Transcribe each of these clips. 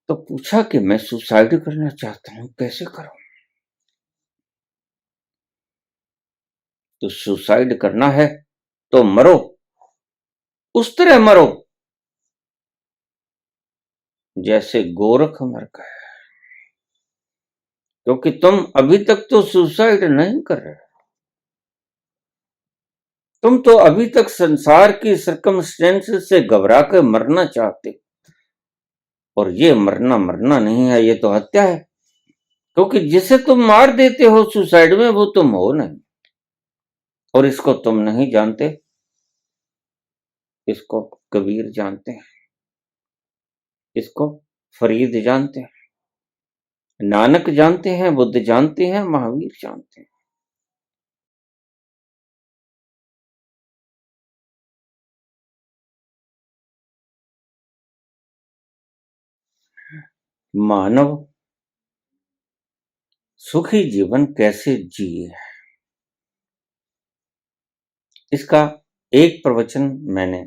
तो पूछा कि मैं सुसाइड करना चाहता हूं, कैसे करूं? तो सुसाइड करना है तो मरो, उस तरह मरो जैसे गोरख मर गए, क्योंकि तुम अभी तक तो सुसाइड नहीं कर रहे। तुम तो अभी तक संसार की सर्कमस्टेंसेस से घबरा कर मरना चाहते, और ये मरना मरना नहीं है, ये तो हत्या है। क्योंकि जिसे तुम मार देते हो सुसाइड में, वो तुम हो नहीं, और इसको तुम नहीं जानते। इसको कबीर जानते हैं, इसको फरीद जानते हैं, नानक जानते हैं, बुद्ध जानते हैं, महावीर जानते हैं। मानव सुखी जीवन कैसे जिए, इसका एक प्रवचन मैंने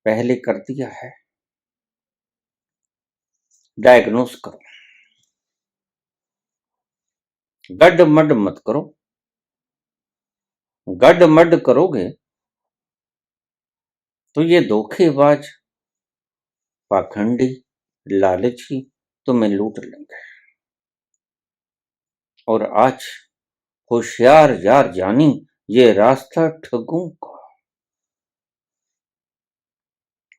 पहले कर दिया है। डायग्नोस करो, गड मड मत करो। गड मड करोगे तो ये धोखेबाज, पाखंडी, लालची तुम्हें लूट लेंगे। और आज होशियार यार जानी, ये रास्ता ठगों का।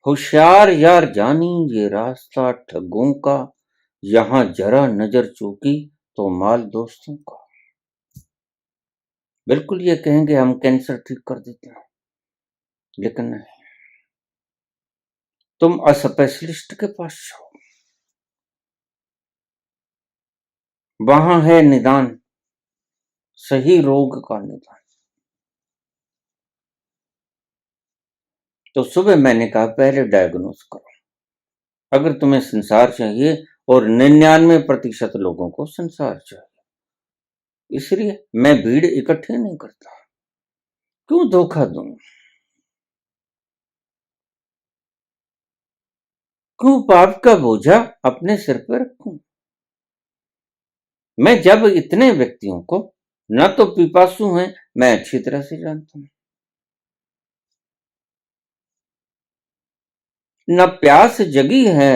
होशियार यार जानी, ये रास्ता ठगों का। यहां जरा नजर चूकी तो माल दोस्तों का। बिल्कुल ये कहेंगे हम कैंसर ठीक कर देते हैं, लेकिन नहीं, तुम स्पेशलिस्ट के पास जाओ, वहां है निदान, सही रोग का निदान। तो सुबह मैंने कहा पहले डायग्नोस करो। अगर तुम्हें संसार चाहिए, और 99% लोगों को संसार चाहिए, इसलिए मैं भीड़ इकट्ठे नहीं करता। क्यों धोखा दूं? क्यों पाप का बोझा अपने सिर पर रखूं? मैं जब इतने व्यक्तियों को, न तो पिपासु हैं, मैं अच्छी तरह से जानता हूं, न प्यास जगी है,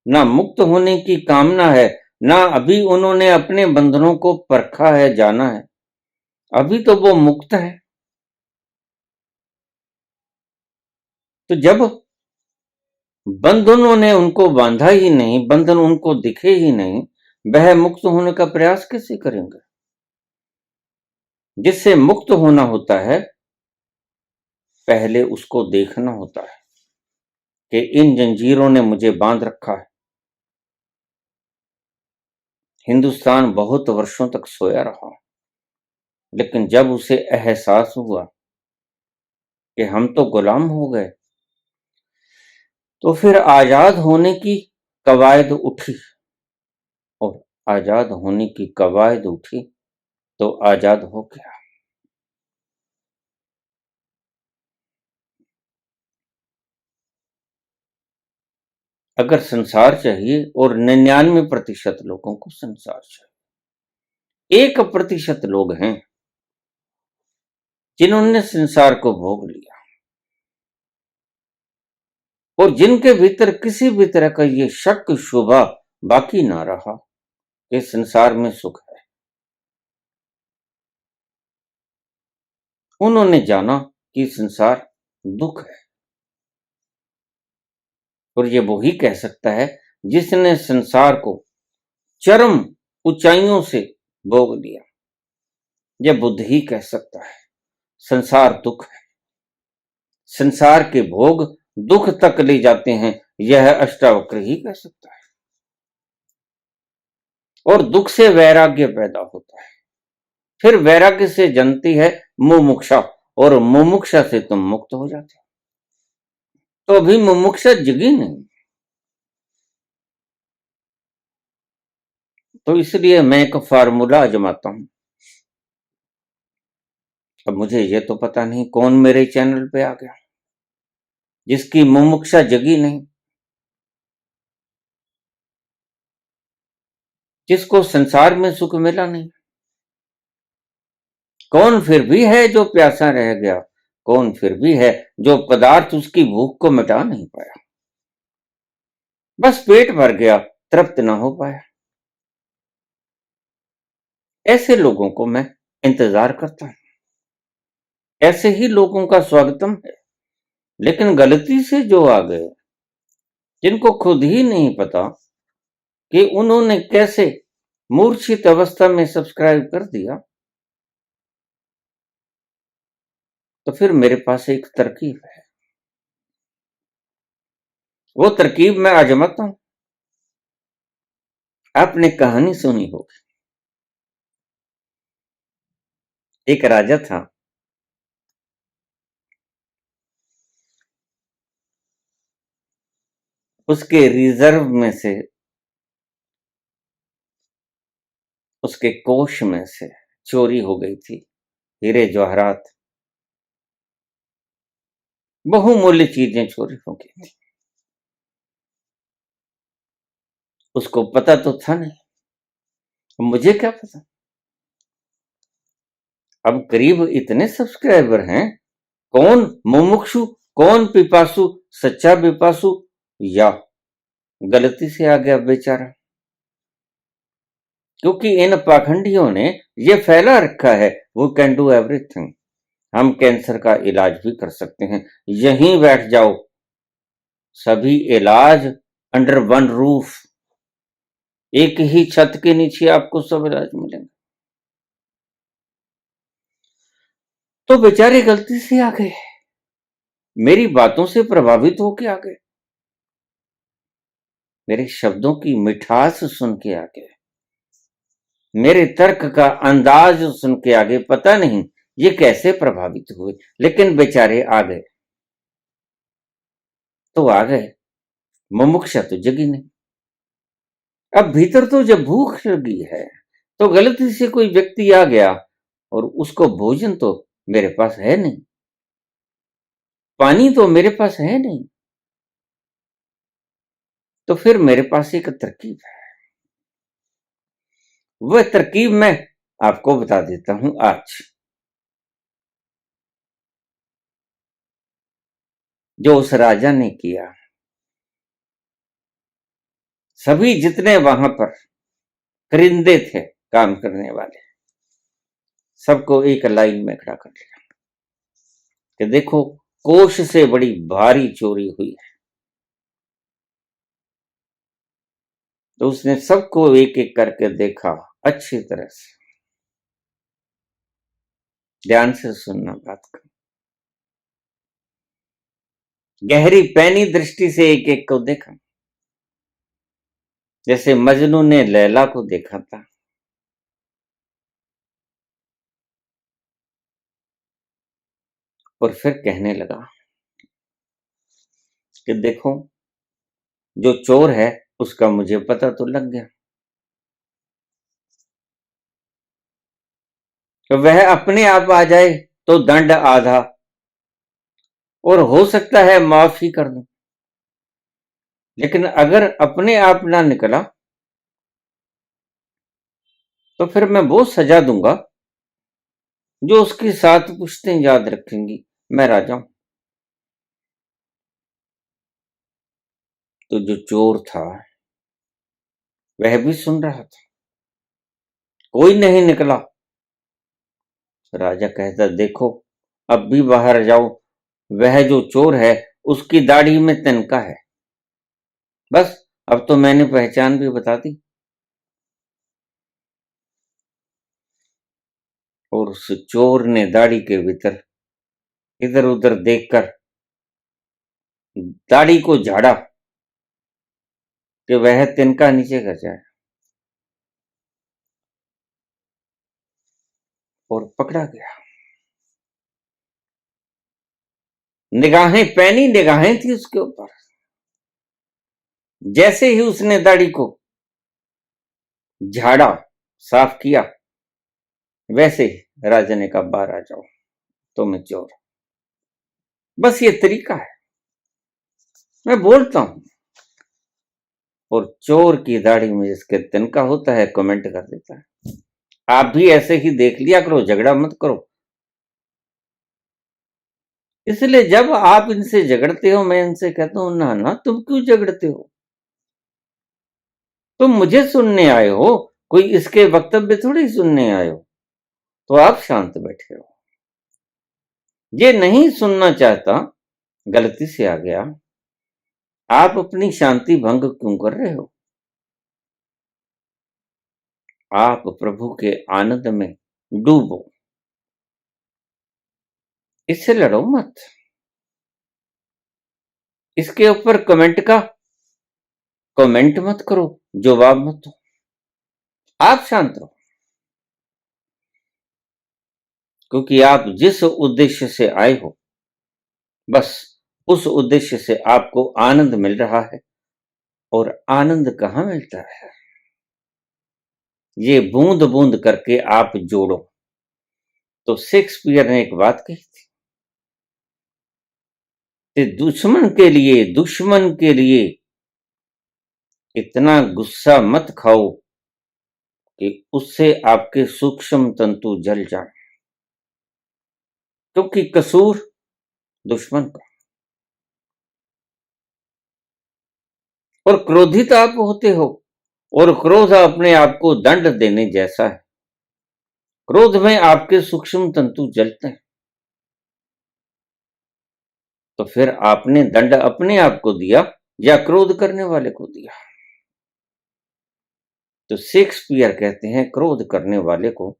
न मुक्त होने की कामना है, न अभी उन्होंने अपने बंधनों को परखा है, जाना है। अभी तो वो मुक्त है। तो जब बंधनों ने उनको बांधा ही नहीं, बंधन उनको दिखे ही नहीं, वह मुक्त होने का प्रयास कैसे करेंगे? जिससे मुक्त होना होता है, पहले उसको देखना होता है कि इन जंजीरों ने मुझे बांध रखा है। हिंदुस्तान बहुत वर्षों तक सोया रहा, लेकिन जब उसे एहसास हुआ कि हम तो गुलाम हो गए, तो फिर आजाद होने की कवायद उठी। और आजाद होने की कवायद उठी तो आजाद हो गया। अगर संसार चाहिए, और 99% लोगों को संसार चाहिए, 1% लोग हैं जिन्होंने संसार को भोग लिया, और जिनके भीतर किसी भी तरह का ये शक शुबा बाकी ना रहा कि संसार में सुख है। उन्होंने जाना कि संसार दुख है। और ये वो ही कह सकता है जिसने संसार को चरम ऊंचाइयों से भोग लिया। यह बुद्ध ही कह सकता है संसार दुख है। संसार के भोग दुख तक ले जाते हैं, यह अष्टावक्र ही कह सकता है। और दुख से वैराग्य पैदा होता है, फिर वैराग्य से जनती है मुमुक्षा, और मुमुक्षा से तुम मुक्त हो जाते हो। तो अभी मुमुक्षा जगी नहीं। तो इसलिए मैं एक फार्मूला आजमाता हूं। अब मुझे ये तो पता नहीं कौन मेरे चैनल पे आ गया जिसकी मुमुक्षा जगी नहीं। जिसको संसार में सुख मिला नहीं। कौन फिर भी है जो प्यासा रह गया, कौन फिर भी है जो पदार्थ उसकी भूख को मिटा नहीं पाया। बस पेट भर गया, तृप्त ना हो पाया। ऐसे लोगों को मैं इंतजार करता हूं, ऐसे ही लोगों का स्वागतम है। लेकिन गलती से जो आ गए, जिनको खुद ही नहीं पता कि उन्होंने कैसे मूर्छित अवस्था में सब्सक्राइब कर दिया, तो फिर मेरे पास एक तरकीब है। वो तरकीब मैं आजमाता हूं। आपने कहानी सुनी होगी, एक राजा था। उसके रिजर्व में से, उसके कोष में से चोरी हो गई थी हीरे जवाहरात, बहुमूल्य चीजें चोरी हो गई थी। उसको पता तो था नहीं, मुझे क्या पता। अब करीब इतने सब्सक्राइबर हैं, कौन मुमुक्षु, कौन पिपासु, सच्चा पिपासु या गलती से आ गया बेचारा। क्योंकि इन पाखंडियों ने ये फैला रखा है, वो कैन डू एवरीथिंग। हम कैंसर का इलाज भी कर सकते हैं, यहीं बैठ जाओ, सभी इलाज अंडर वन रूफ, एक ही छत के नीचे आपको सब इलाज मिलेंगे। तो बेचारे गलती से आ गए, मेरी बातों से प्रभावित होके आ गए, मेरे शब्दों की मिठास सुन के आ गए, मेरे तर्क का अंदाज सुन के आ गए। पता नहीं ये कैसे प्रभावित हुए, लेकिन बेचारे आ गए। तो आ गए, मुमुक्षा तो जगी नहीं। अब भीतर तो जब भूख लगी है, तो गलती से कोई व्यक्ति आ गया और उसको भोजन तो मेरे पास है नहीं, पानी तो मेरे पास है नहीं, तो फिर मेरे पास एक तरकीब है। वह तरकीब मैं आपको बता देता हूं आज। जो उस राजा ने किया, सभी जितने वहां पर परिंदे थे काम करने वाले, सबको एक लाइन में खड़ा कर लिया कि देखो, कोष से बड़ी भारी चोरी हुई है। तो उसने सबको एक एक करके देखा, अच्छी तरह से ध्यान से सुनना बात को, गहरी पैनी दृष्टि से एक एक को देखा, जैसे मजनू ने लैला को देखा था। और फिर कहने लगा कि देखो, जो चोर है उसका मुझे पता तो लग गया, तो वह अपने आप आ जाए तो दंड आधा, और हो सकता है माफ ही कर दूं। लेकिन अगर अपने आप ना निकला, तो फिर मैं वो सजा दूंगा जो उसकी 7 पुश्तें याद रखेंगी, मैं राजा हूं। तो जो चोर था वह भी सुन रहा था, कोई नहीं निकला। राजा कहता, देखो अब भी बाहर जाओ, वह जो चोर है उसकी दाढ़ी में तिनका है। बस अब तो मैंने पहचान भी बता दी। और उस चोर ने दाढ़ी के भीतर इधर उधर देखकर दाढ़ी को झाड़ा कि वह तिनका नीचे कर जाए, और पकड़ा गया। निगाहें, पैनी निगाहें थी उसके ऊपर। जैसे ही उसने दाढ़ी को झाड़ा, साफ किया, वैसे ही राजा ने कहा, बाहर आ जाओ, तो मैं चोर। बस ये तरीका है, मैं बोलता हूं, और चोर की दाढ़ी में जिसके तिनका होता है कमेंट कर देता है। आप भी ऐसे ही देख लिया करो, झगड़ा मत करो। इसलिए जब आप इनसे झगड़ते हो, मैं इनसे कहता हूं ना ना तुम क्यों झगड़ते हो, तुम मुझे सुनने आए हो, कोई इसके वक्तव्य थोड़ी सुनने आए हो। तो आप शांत बैठे हो। ये नहीं सुनना चाहता, गलती से आ गया, आप अपनी शांति भंग क्यों कर रहे हो। आप प्रभु के आनंद में डूबो, इससे लड़ो मत। इसके ऊपर कमेंट मत करो, जवाब मत दो, आप शांत रहो। क्योंकि आप जिस उद्देश्य से आए हो, बस उस उद्देश्य से आपको आनंद मिल रहा है। और आनंद कहां मिलता है, ये बूंद बूंद करके आप जोड़ो। तो शेक्सपियर ने एक बात कही थी कि दुश्मन के लिए इतना गुस्सा मत खाओ कि उससे आपके सूक्ष्म तंतु जल जाएं। क्योंकि कसूर दुश्मन का। और क्रोधित आप होते हो, और क्रोध अपने आप को दंड देने जैसा है। क्रोध में आपके सूक्ष्म तंतु जलते हैं। तो फिर आपने दंड अपने आप को दिया या क्रोध करने वाले को दिया। तो शेक्सपियर कहते हैं क्रोध करने वाले को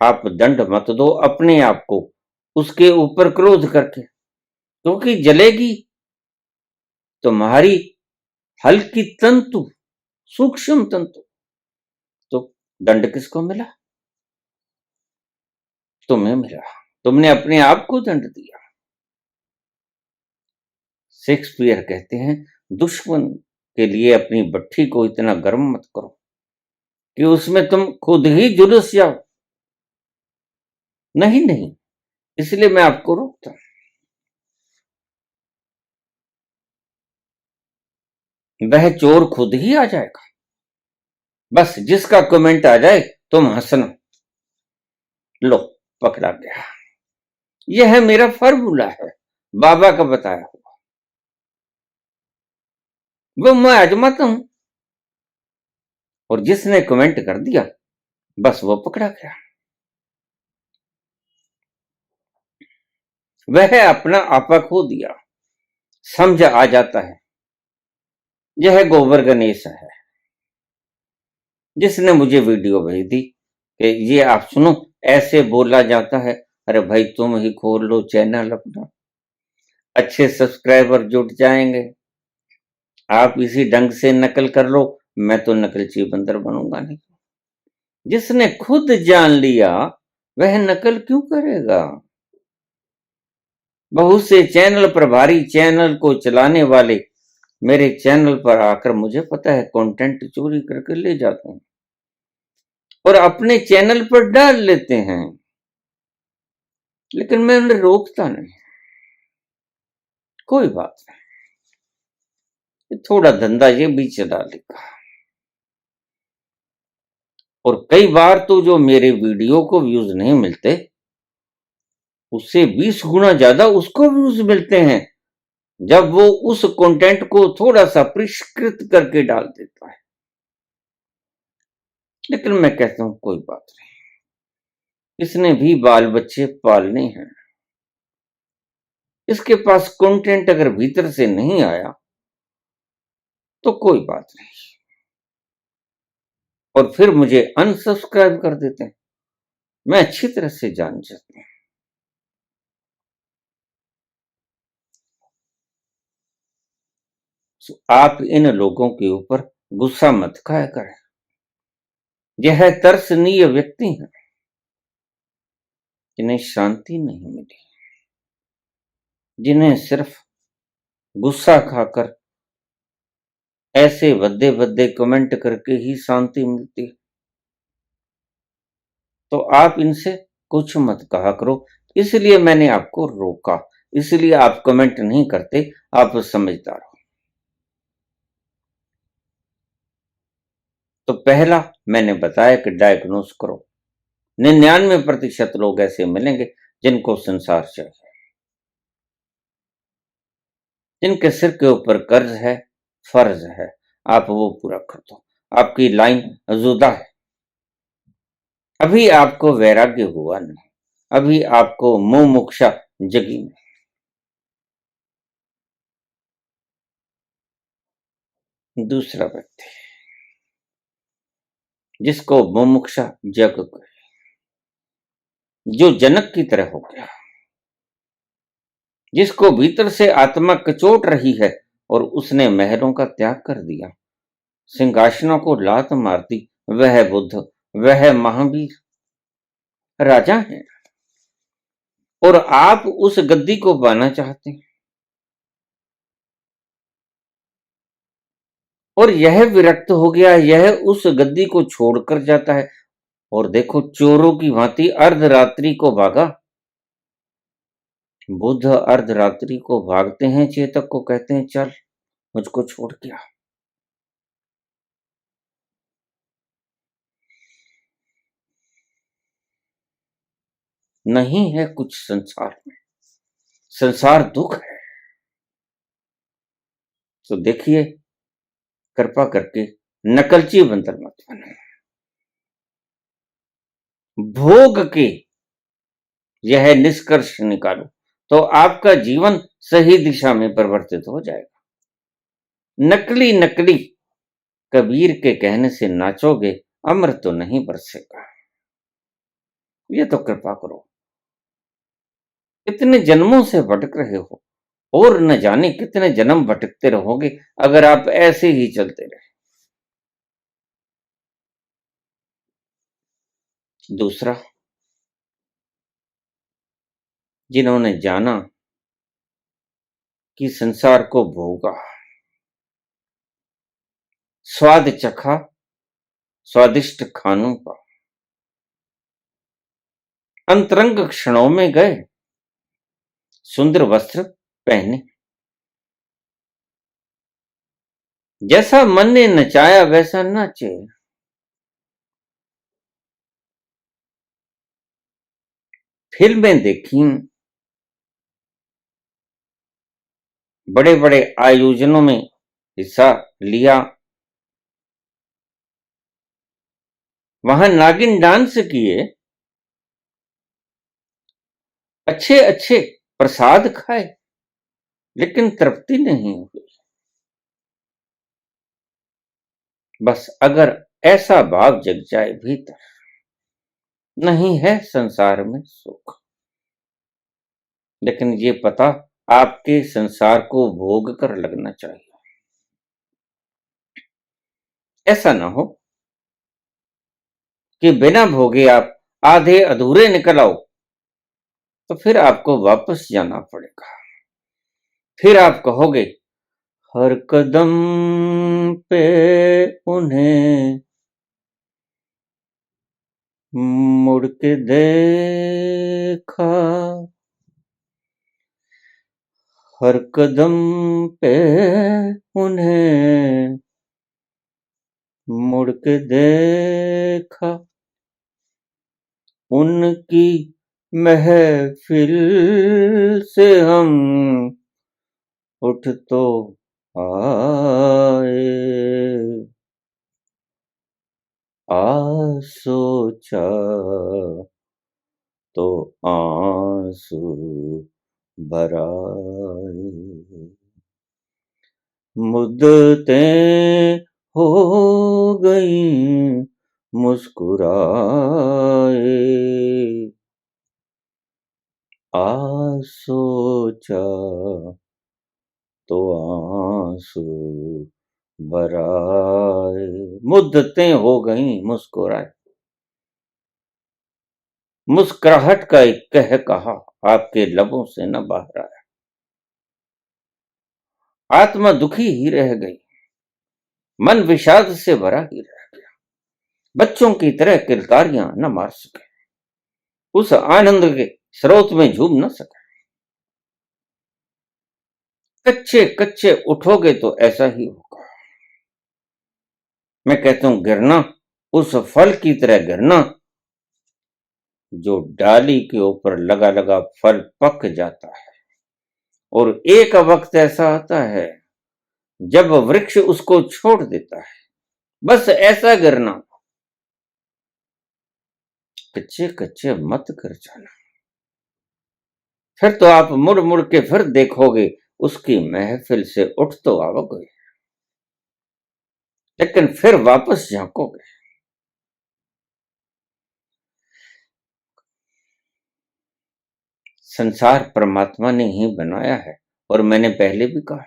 आप दंड मत दो, अपने आप को उसके ऊपर क्रोध करके, क्योंकि जलेगी तुम्हारी हल्की तंतु, सूक्ष्म तंतु। तो दंड किसको मिला, तुम्हें मिला, तुमने अपने आप को दंड दिया। शेक्सपियर कहते हैं दुश्मन के लिए अपनी भट्ठी को इतना गर्म मत करो कि उसमें तुम खुद ही झुलस जाओ। नहीं नहीं, इसलिए मैं आपको रोकता हूं। वह चोर खुद ही आ जाएगा, बस जिसका कमेंट आ जाए तुम हंसना, लो पकड़ा गया। यह है मेरा फॉर्मूला है, बाबा का बताया हुआ, वो मैं आजमाता हूं। और जिसने कमेंट कर दिया बस वो पकड़ा गया। वह अपना आपा खो दिया, समझ आ जाता है। यह गोबर गणेश है जिसने मुझे वीडियो भेज दी कि ये आप सुनो, ऐसे बोला जाता है। अरे भाई तुम ही खोल लो चैनल अपना, अच्छे सब्सक्राइबर जुट जाएंगे। आप इसी ढंग से नकल कर लो, मैं तो नकलची बंदर बनूंगा नहीं। जिसने खुद जान लिया वह नकल क्यों करेगा। बहुत से चैनल प्रभारी, चैनल को चलाने वाले मेरे चैनल पर आकर, मुझे पता है, कंटेंट चोरी करके ले जाते हैं और अपने चैनल पर डाल लेते हैं, लेकिन मैं उन्हें रोकता नहीं। कोई बात नहीं, थोड़ा धंधा ये भी चला लेगा। और कई बार तो जो मेरे वीडियो को व्यूज नहीं मिलते, उससे 20 गुना ज्यादा उसको व्यूज मिलते हैं जब वो उस कंटेंट को थोड़ा सा परिष्कृत करके डाल देता है। लेकिन मैं कहता हूं कोई बात नहीं, इसने भी बाल बच्चे पालने हैं। इसके पास कंटेंट अगर भीतर से नहीं आया तो कोई बात नहीं, और फिर मुझे अनसब्सक्राइब कर देते हैं। मैं अच्छी तरह से जान सकता हूं। आप इन लोगों के ऊपर गुस्सा मत खाया करें। यह तरसनीय व्यक्ति हैं जिन्हें शांति नहीं मिली, जिन्हें सिर्फ गुस्सा खाकर ऐसे भद्दे भद्दे कमेंट करके ही शांति मिलती है। तो आप इनसे कुछ मत कहा करो, इसलिए मैंने आपको रोका। इसलिए आप कमेंट नहीं करते, आप समझदार हो। तो पहला मैंने बताया कि डायग्नोस करो। 99% लोग ऐसे मिलेंगे जिनको संसार चाहिए, जिनके सिर के ऊपर कर्ज है, फर्ज है, आप वो पूरा कर दो। आपकी लाइन जुदा है। अभी आपको वैराग्य हुआ नहीं, अभी आपको मुमुक्षा जगी नहीं। दूसरा व्यक्ति जिसको मुमुक्षा जग गई, जो जनक की तरह हो गया, जिसको भीतर से आत्मा कचोट रही है और उसने महलों का त्याग कर दिया, सिंहासनों को लात मार दी, वह बुद्ध, वह महावीर राजा है। और आप उस गद्दी को पाना चाहते हैं, और यह विरक्त हो गया, यह उस गद्दी को छोड़कर जाता है। और देखो, चोरों की भांति अर्धरात्रि को भागा। बुद्ध अर्धरात्रि को भागते हैं, चेतक को कहते हैं चल मुझको छोड़ के आ। नहीं है कुछ संसार में, संसार दुख है। तो देखिए, कृपा करके नकलची बंदर मत बनो। भोग के यह निष्कर्ष निकालो तो आपका जीवन सही दिशा में परिवर्तित हो जाएगा। नकली नकली कबीर के कहने से नाचोगे, अमृत तो नहीं बरसेगा। ये तो कृपा करो। इतने जन्मों से भटक रहे हो और न जाने कितने जन्म भटकते रहोगे अगर आप ऐसे ही चलते रहे। दूसरा, जिन्होंने जाना कि संसार को भोगा, स्वाद चखा स्वादिष्ट खानों का, अंतरंग क्षणों में गए, सुंदर वस्त्र पहने, जैसा मन ने नचाया वैसा नाचे। फिल्में देखी, बड़े बड़े आयोजनों में हिस्सा लिया, वहां नागिन डांस किए, अच्छे अच्छे प्रसाद खाए, लेकिन तृप्ति नहीं हुई। बस अगर ऐसा भाव जग जाए भीतर, नहीं है संसार में सुख। लेकिन ये पता आपके संसार को भोग कर लगना चाहिए। ऐसा ना हो कि बिना भोगे आप आधे अधूरे निकल आओ, तो फिर आपको वापस जाना पड़ेगा। फिर आप कहोगे, हर कदम पे उन्हें मुड़ के देखा, हर कदम पे उन्हें मुड़ के देखा, उनकी महफिल से हम उठ तो आए, आ सोचा तो आंसू भर आए, मुद्दतें हो गई मुस्कुराए, आ सोचा तो आंसू भर आए। मुद्दतें हो गई मुस्कुराए। मुस्कुराहट का एक कह कहा आपके लबों से न बाहर आया। आत्मा दुखी ही रह गई, मन विषाद से भरा ही रह गया। बच्चों की तरह किलकारियां न मार सके, उस आनंद के स्रोत में झूम न सके। कच्चे कच्चे उठोगे तो ऐसा ही होगा। मैं कहता हूं गिरना उस फल की तरह गिरना जो डाली के ऊपर लगा लगा फल पक जाता है, और एक वक्त ऐसा आता है जब वृक्ष उसको छोड़ देता है। बस ऐसा गिरना, कच्चे कच्चे मत कर जाना। फिर तो आप मुड़ मुड़ के फिर देखोगे उसकी महफिल से उठ तो आओगे, लेकिन फिर वापस झांकोगे। संसार परमात्मा ने ही बनाया है, और मैंने पहले भी कहा,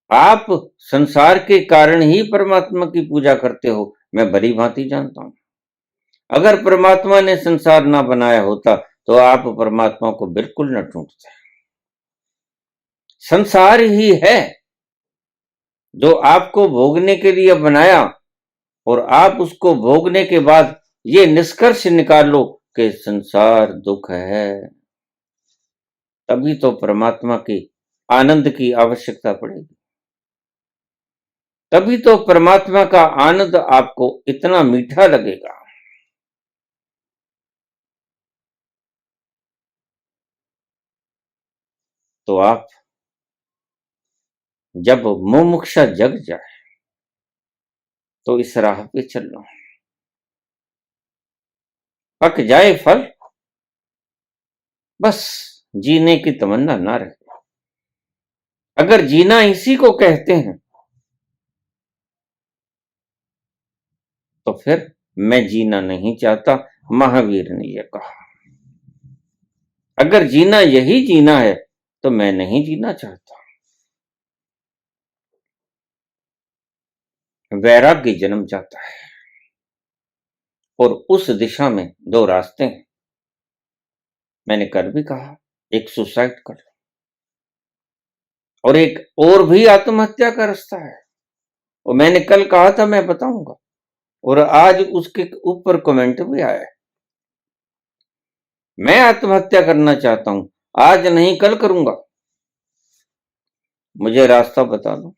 आप संसार के कारण ही परमात्मा की पूजा करते हो, मैं भली भांति जानता हूं। अगर परमात्मा ने संसार ना बनाया होता तो आप परमात्मा को बिल्कुल न ढूंढते। संसार ही है जो आपको भोगने के लिए बनाया, और आप उसको भोगने के बाद ये निष्कर्ष निकाल लो कि संसार दुख है, तभी तो परमात्मा की आनंद की आवश्यकता पड़ेगी। तभी तो परमात्मा का आनंद आपको इतना मीठा लगेगा। तो आप जब मुमुक्षा जग जाए तो इस राह पे चलना, पक जाए फल, बस जीने की तमन्ना ना रहे। अगर जीना इसी को कहते हैं तो फिर मैं जीना नहीं चाहता, महावीर ने यह कहा। अगर जीना यही जीना है तो मैं नहीं जीना चाहता। वैराग्य जन्म जाता है, और उस दिशा में दो रास्ते हैं। मैंने कल भी कहा, एक सुसाइड कर लो, और एक और भी आत्महत्या का रास्ता है। और मैंने कल कहा था मैं बताऊंगा, और आज उसके ऊपर कमेंट भी आया है। मैं आत्महत्या करना चाहता हूं, आज नहीं कल करूंगा, मुझे रास्ता बता दो।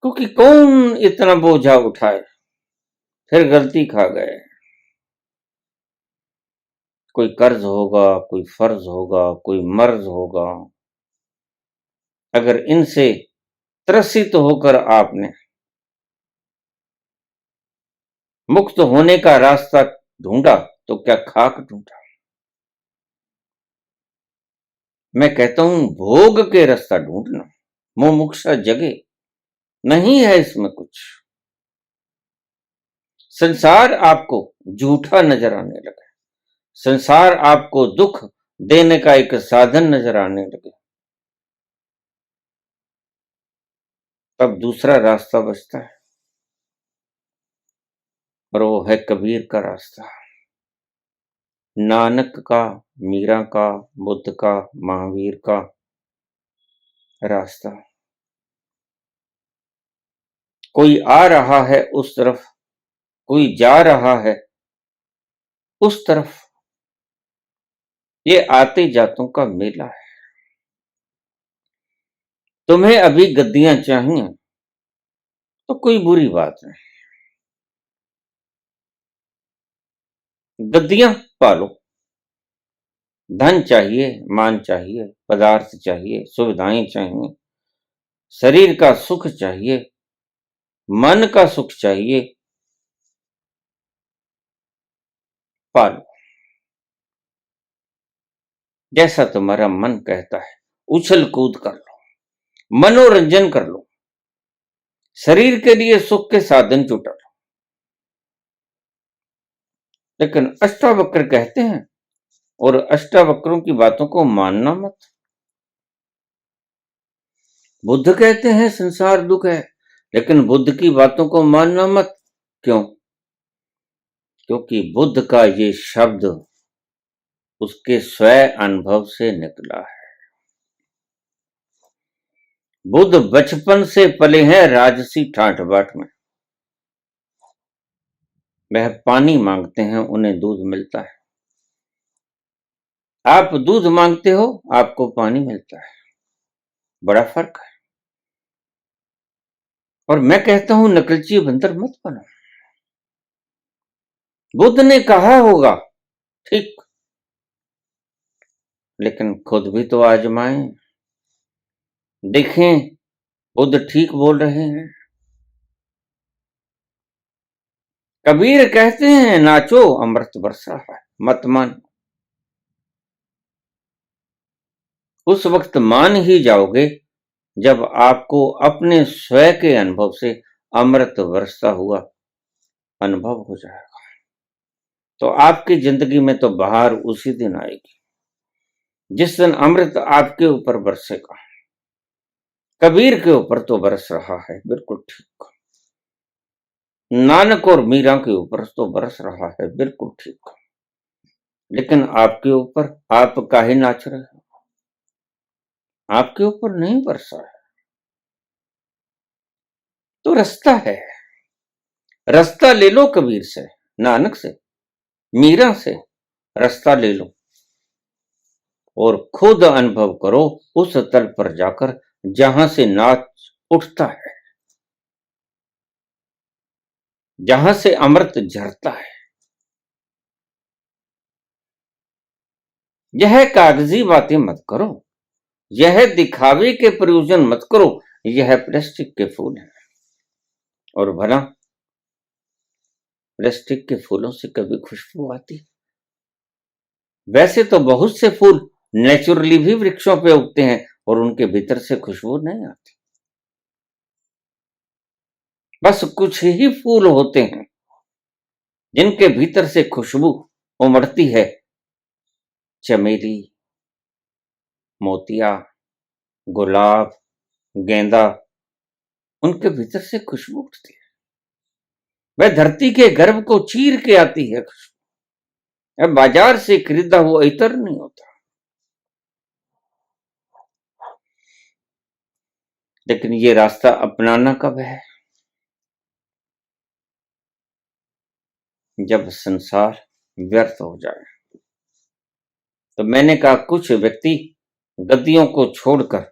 क्योंकि कौन इतना बोझा उठाए, फिर गलती खा गए। कोई कर्ज होगा, कोई फर्ज होगा, कोई मर्ज होगा। अगर इनसे त्रसित होकर आपने मुक्त होने का रास्ता ढूंढा तो क्या खाक ढूंढा। मैं कहता हूं भोग के रास्ता ढूंढना, मुमुक्षा जगे, नहीं है इसमें कुछ। संसार आपको झूठा नजर आने लगा, संसार आपको दुख देने का एक साधन नजर आने लगे, तब दूसरा रास्ता बचता है, और वो है कबीर का रास्ता, नानक का, मीरा का, बुद्ध का, महावीर का रास्ता। कोई आ रहा है उस तरफ, कोई जा रहा है उस तरफ, ये आते जातों का मेला है। तुम्हें अभी गद्दियां चाहिए तो कोई बुरी बात नहीं, गद्दियां पालो। धन चाहिए, मान चाहिए, पदार्थ चाहिए, सुविधाएं चाहिए, शरीर का सुख चाहिए, मन का सुख चाहिए, पालो। जैसा तुम्हारा मन कहता है उछल कूद कर लो, मनोरंजन कर लो, शरीर के लिए सुख के साधन जुटा लो। लेकिन अष्टावक्र कहते हैं, और अष्टावक्रों की बातों को मानना मत। बुद्ध कहते हैं संसार दुख है, लेकिन बुद्ध की बातों को मानना मत। क्यों? क्योंकि बुद्ध का ये शब्द उसके स्वयं अनुभव से निकला है। बुद्ध बचपन से पले हैं राजसी ठाठ बाट में। वह पानी मांगते हैं, उन्हें दूध मिलता है। आप दूध मांगते हो, आपको पानी मिलता है। बड़ा फर्क है। और मैं कहता हूं नकलची बंदर मत बनो। बुद्ध ने कहा होगा ठीक, लेकिन खुद भी तो आजमाएं, देखें बुद्ध ठीक बोल रहे हैं। कबीर कहते हैं नाचो अमृत बरस रहा है, मत मान। उस वक्त मान ही जाओगे जब आपको अपने स्वयं के अनुभव से अमृत बरसता हुआ अनुभव हो जाएगा, तो आपकी जिंदगी में तो बहार उसी दिन आएगी जिस दिन अमृत आपके ऊपर बरसेगा। कबीर के ऊपर तो बरस रहा है, बिल्कुल ठीक। नानक और मीरा के ऊपर तो बरस रहा है, बिल्कुल ठीक। लेकिन आपके ऊपर आप काहे नाच रहे हो? आपके ऊपर नहीं बरसा है। तो रास्ता है, रास्ता ले लो कबीर से, नानक से, मीरा से रास्ता ले लो और खुद अनुभव करो उस तल पर जाकर जहां से नाच उठता है, जहां से अमृत झरता है। यह कागजी बातें मत करो, यह दिखावे के प्रयोजन मत करो, यह प्लास्टिक के फूल हैं। और भला प्लास्टिक के फूलों से कभी खुशबू आती? वैसे तो बहुत से फूल नेचुरली भी वृक्षों पे उगते हैं और उनके भीतर से खुशबू नहीं आती। बस कुछ ही फूल होते हैं जिनके भीतर से खुशबू उमड़ती है। चमेली, मोतिया, गुलाब, गेंदा, उनके भीतर से खुशबू उठती है। वह धरती के गर्भ को चीर के आती है खुशबू। अब बाजार से खरीदा हुआ इतर नहीं होता। लेकिन ये रास्ता अपनाना कब है? जब संसार व्यर्थ हो जाए। तो मैंने कहा कुछ व्यक्ति गद्दियों को छोड़कर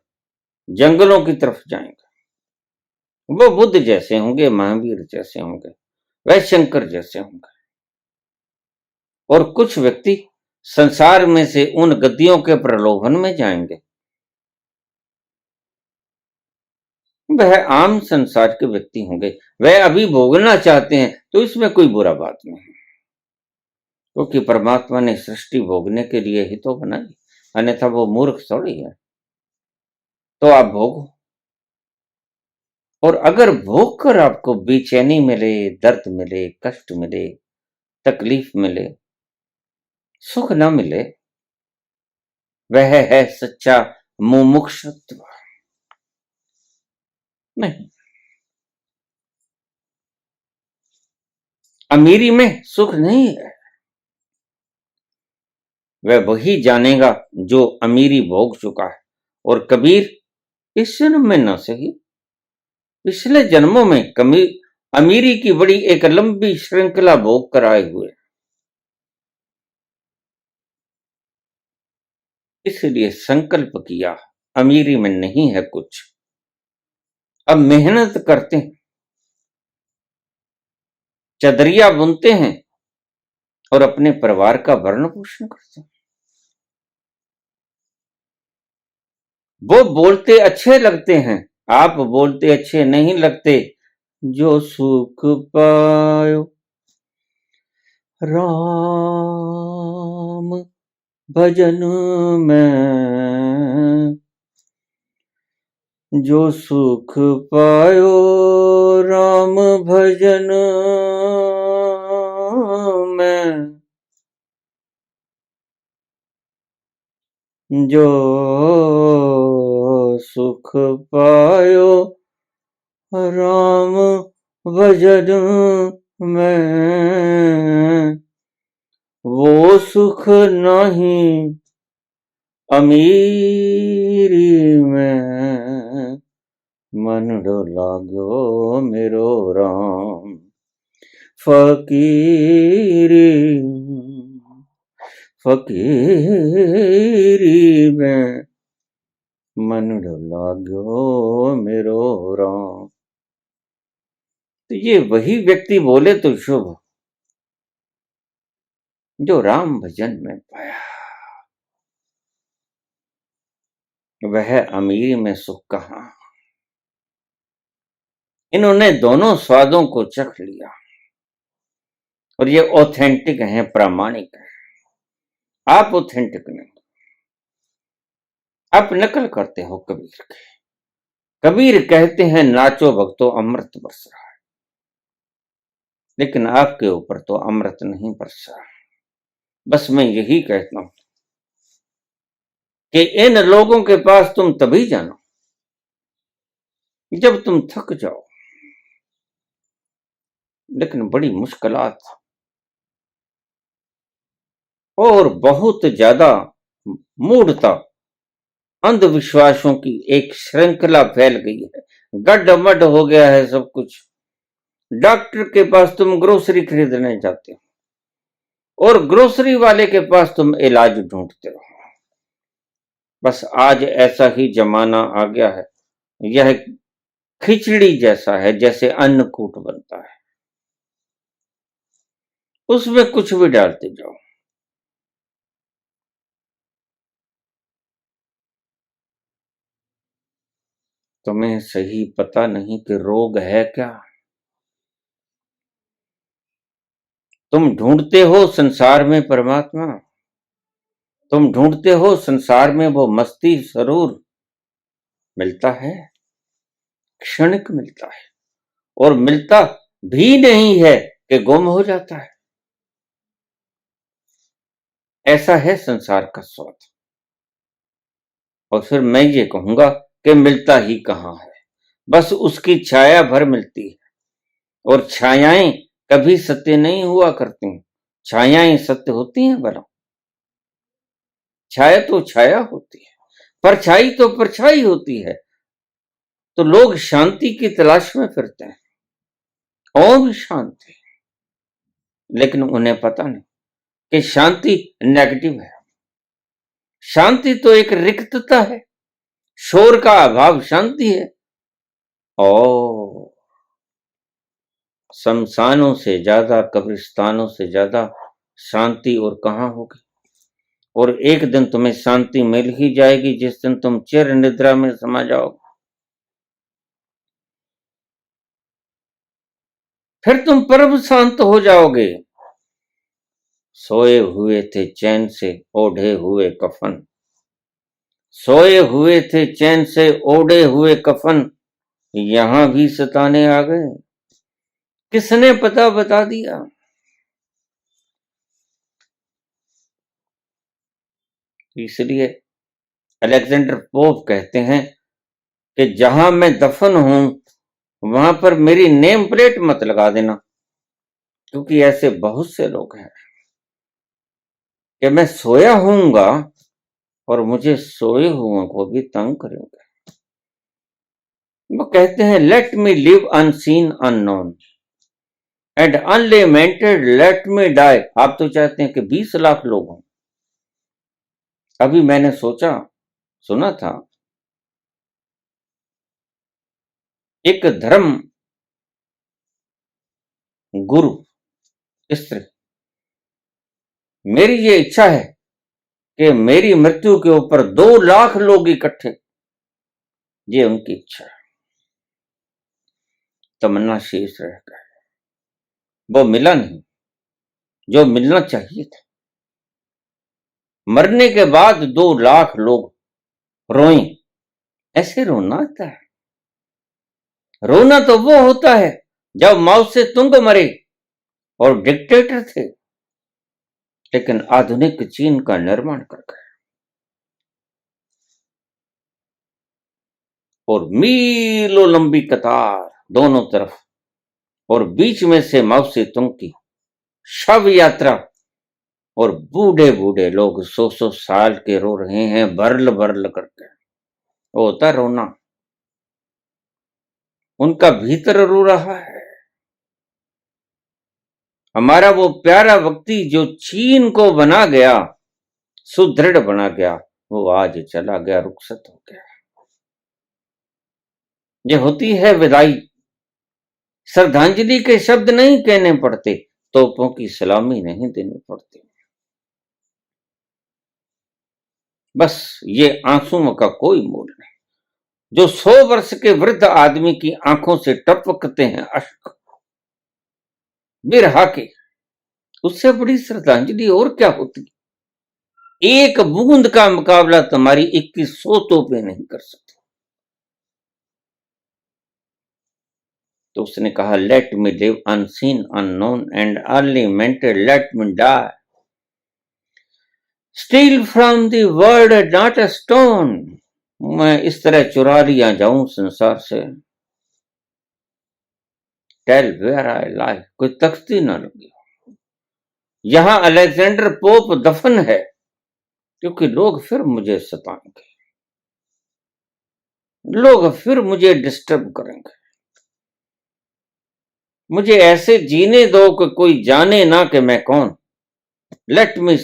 जंगलों की तरफ जाएंगे। वो बुद्ध जैसे होंगे, महावीर जैसे होंगे, वह शंकर जैसे होंगे। और कुछ व्यक्ति संसार में से उन गद्दियों के प्रलोभन में जाएंगे। वह आम संसार के व्यक्ति होंगे, वह अभी भोगना चाहते हैं, तो इसमें कोई बुरा बात नहीं, क्योंकि परमात्मा ने सृष्टि भोगने के लिए ही तो बनाई, अन्यथा वो मूर्ख थोड़ी है। तो आप भोगो। और अगर भोग कर आपको बेचैनी मिले, दर्द मिले, कष्ट मिले, तकलीफ मिले, सुख न मिले, वह है सच्चा मुमुक्षुत्व। नहीं, अमीरी में सुख नहीं है। वह वही जानेगा जो अमीरी भोग चुका है। और कबीर इस जन्म में न सही, पिछले जन्मों में अमीरी की बड़ी एक लंबी श्रृंखला भोग कराए हुए, इसलिए संकल्प किया अमीरी में नहीं है कुछ। अब मेहनत करते हैं, चदरिया बुनते हैं और अपने परिवार का भरण पोषण करते हैं। वो बोलते अच्छे लगते हैं, आप बोलते अच्छे नहीं लगते। जो सुख पायो राम भजन में, जो सुख पायो राम भजन में, जो सुख पायो राम भजन में, वो सुख नहीं अमीरी में, मन लागो मेरो राम फकीरी, फकीरी में। मन लागो मेरो राम। तो ये वही व्यक्ति बोले तो शुभ जो राम भजन में पाया, वह अमीर में सुख कहाँ। इन्होंने दोनों स्वादों को चख लिया और ये ऑथेंटिक हैं, प्रामाणिक हैं। आप ऑथेंटिक नहीं, आप नकल करते हो कबीर के। कबीर कहते हैं नाचो भक्तों अमृत बरस रहा है, लेकिन आपके ऊपर तो अमृत नहीं बरस रहा। बस मैं यही कहता हूं कि इन लोगों के पास तुम तभी जानो जब तुम थक जाओ, लेकिन बड़ी मुश्किलात और बहुत ज्यादा मूढ़ता, अंधविश्वासों की एक श्रृंखला फैल गई है, गड्ढमड हो गया है सब कुछ। डॉक्टर के पास तुम ग्रोसरी खरीदने जाते हो और ग्रोसरी वाले के पास तुम इलाज ढूंढते हो। बस आज ऐसा ही जमाना आ गया है, यह खिचड़ी जैसा है, जैसे अन्नकूट बनता है, उसमें कुछ भी डालते जाओ। तुम्हें सही पता नहीं कि रोग है क्या। तुम ढूंढते हो संसार में परमात्मा, तुम ढूंढते हो संसार में वो मस्ती सरूर, मिलता है क्षणिक मिलता है, और मिलता भी नहीं है कि गुम हो जाता है। ऐसा है संसार का स्वाद। और फिर मैं ये कहूंगा कि मिलता ही कहां है, बस उसकी छाया भर मिलती है, और छायाएं कभी सत्य नहीं हुआ करती। छायाएं सत्य होती हैं भला? छाया तो छाया होती है, परछाई तो परछाई होती है। तो लोग शांति की तलाश में फिरते हैं, ओम शांति, लेकिन उन्हें पता नहीं कि शांति नेगेटिव है। शांति तो एक रिक्तता है, शोर का अभाव शांति है। और शमशानों से ज्यादा, कब्रिस्तानों से ज्यादा शांति और कहां होगी। और एक दिन तुम्हें शांति मिल ही जाएगी जिस दिन तुम चिर निद्रा में समा जाओगे। फिर तुम परम शांत हो जाओगे। सोए हुए थे चैन से ओढ़े हुए कफन, सोए हुए थे चैन से ओढ़े हुए कफन, यहां भी सताने आ गए। किसने पता बता दिया? इसलिए अलेक्जेंडर पोप कहते हैं कि जहां मैं दफन हूं वहां पर मेरी नेम प्लेट मत लगा देना, क्योंकि ऐसे बहुत से लोग हैं कि मैं सोया हूंगा और मुझे सोए हुओं को भी तंग करेंगे। वो कहते हैं let me live unseen unknown and unlimited let me die. आप तो चाहते हैं कि 20 लाख लोग हों। अभी मैंने सुना था, एक धर्म गुरु स्त्री, मेरी ये इच्छा है कि मेरी मृत्यु के ऊपर 2 लाख लोग इकट्ठे, ये उनकी इच्छा है। तमन्ना शेष रह गए, वो मिला नहीं जो मिलना चाहिए था। मरने के बाद 2 लाख लोग रोएं, ऐसे रोना आता है? रोना तो वो होता है जब माओ से तुंग मरे और डिक्टेटर थे, लेकिन आधुनिक चीन का निर्माण कर गए और मीलों लंबी कतार दोनों तरफ, और बीच में से माओ से तुंग की शव यात्रा, और बूढ़े बूढ़े लोग 100 साल के रो रहे हैं बरल बरल करके। वो होता रोना, उनका भीतर रो रहा है। हमारा वो प्यारा व्यक्ति जो चीन को बना गया, सुदृढ़ बना गया, वो आज चला गया, रुखसत हो गया। ये होती है विदाई, श्रद्धांजलि के शब्द नहीं कहने पड़ते, तोपों की सलामी नहीं देनी पड़ती। बस ये आंसुओं का कोई मोल नहीं। जो 100 वर्ष के वृद्ध आदमी की आंखों से टपकते हैं अश्क बिरहा के, उससे बड़ी श्रद्धांजलि और क्या होती। एक बूंद का मुकाबला तुम्हारी 2100 तोपें नहीं कर सकती। तो उसने कहा, let me live unseen unknown and unlamented, let me die steal from the world not a stone. मैं इस तरह चुरा लिया जाऊं संसार से, टेल वेयर आई लाई, कोई तख्ती ना लगी। यहां अलेक्जेंडर पोप दफन है, क्योंकि लोग फिर मुझे सताएंगे, लोग फिर मुझे डिस्टर्ब करेंगे। मुझे ऐसे जीने दो कि कोई जाने ना कि मैं कौन। Late me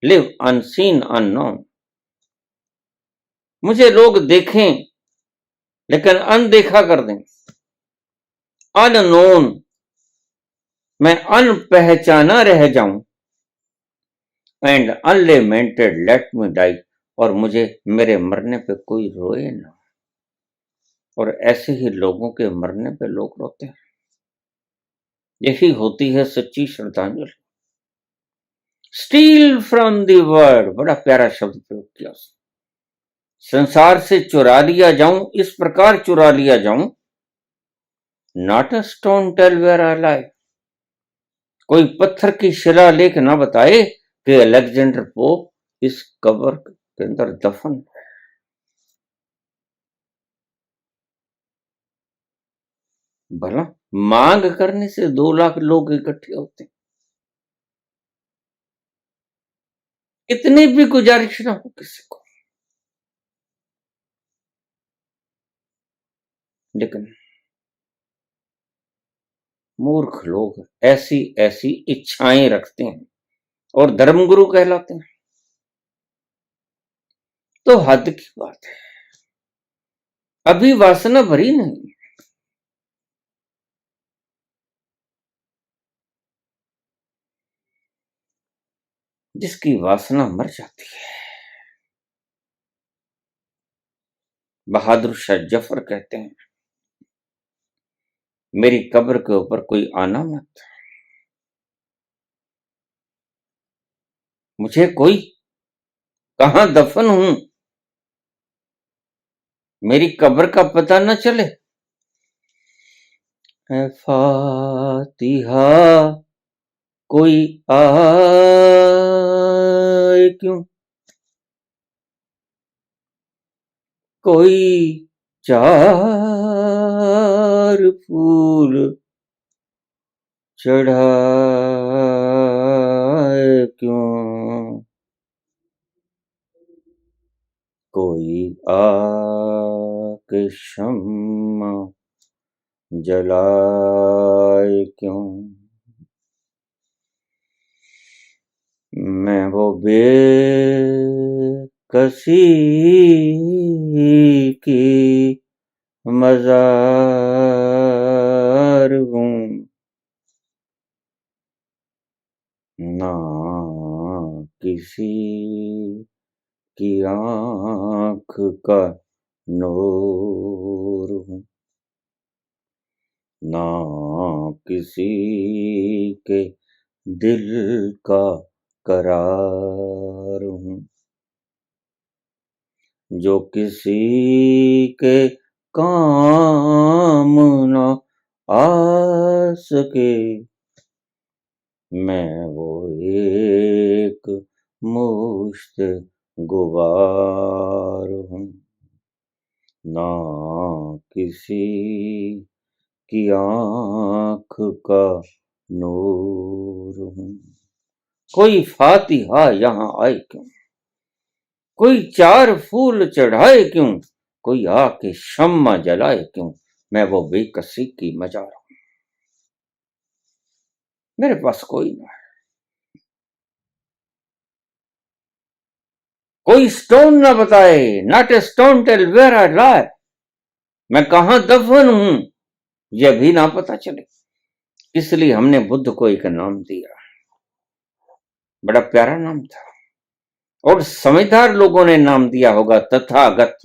live unseen unknown. मुझे लोग देखें लेकिन अनदेखा कर दें। अननोन, मैं अनपहचाना रह जाऊं। एंड अनलेमेंटेड लेट मी डाई, और मुझे मेरे मरने पे कोई रोए ना। और ऐसे ही लोगों के मरने पे लोग रोते हैं। यही होती है सच्ची श्रद्धांजलि। स्टील फ्रॉम द वर्ल्ड, बड़ा प्यारा शब्द प्रयोग किया। संसार से चुरा लिया जाऊं, इस प्रकार चुरा लिया जाऊं, not a stone tell where I lie, कोई पत्थर की शिलालेख ना बताए कि अलेक्जेंडर पोप इस कब्र के अंदर दफन है। भला मांग करने से 2 लाख लोग इकट्ठे होते, इतनी भी गुजारिश ना हो किसी को। लेकिन मूर्ख लोग ऐसी ऐसी इच्छाएं रखते हैं और धर्मगुरु कहलाते हैं, तो हद की बात है। अभी वासना भरी नहीं। जिसकी वासना मर जाती है, बहादुर शाह जफर कहते हैं, मेरी कब्र के ऊपर कोई आना मत, मुझे कोई कहां दफन हूं मेरी कब्र का पता न चले। ऐ फातिहा कोई आए क्यों, कोई 4 फूल चढ़ाए क्यों, कोई आके शम्मा जलाए क्यों। मैं वो बेकसी की मजार हूँ, ना किसी की आँख का नूर हूँ, ना किसी के दिल का करार हूँ, जो किसी के काम न आ सके। मैं वो एक मुश्त गुबार हूँ, ना किसी की आँख का नूर हूँ। कोई फातिहा यहाँ आए क्यों, कोई 4 फूल चढ़ाए क्यों, कोई आके शम्मा जलाए क्यों। मैं वो बेकसी की मजार हूँ, मेरे पास कोई ना है, कोई स्टोन ना बताए, not a stone tell where I lie, मैं कहां दफन हूं यह भी ना पता चले, इसलिए हमने बुद्ध को एक नाम दिया। बड़ा प्यारा नाम था और समझदार लोगों ने नाम दिया होगा तथागत।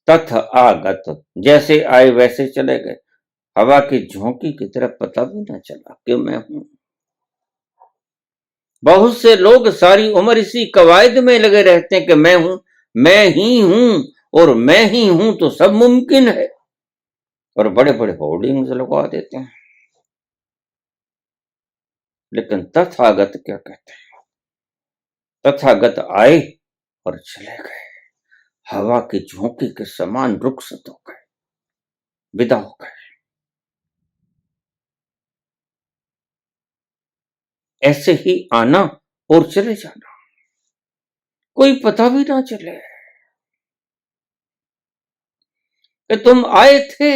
तथ आगत, जैसे आए वैसे चले गए, हवा की झोंकी की तरह पता भी ना चला कि मैं हूं। बहुत से लोग सारी उम्र इसी कवायद में लगे रहते हैं कि मैं हूं, मैं ही हूं और मैं ही हूं तो सब मुमकिन है, और बड़े बड़े होर्डिंग्स लगवा देते हैं। लेकिन तथागत क्या कहते हैं? तथागत आए और चले गए, हवा की झोंकी के समान रुखसत हो गए, विदा हो गए। ऐसे ही आना और चले जाना, कोई पता भी ना चले कि तुम आए थे।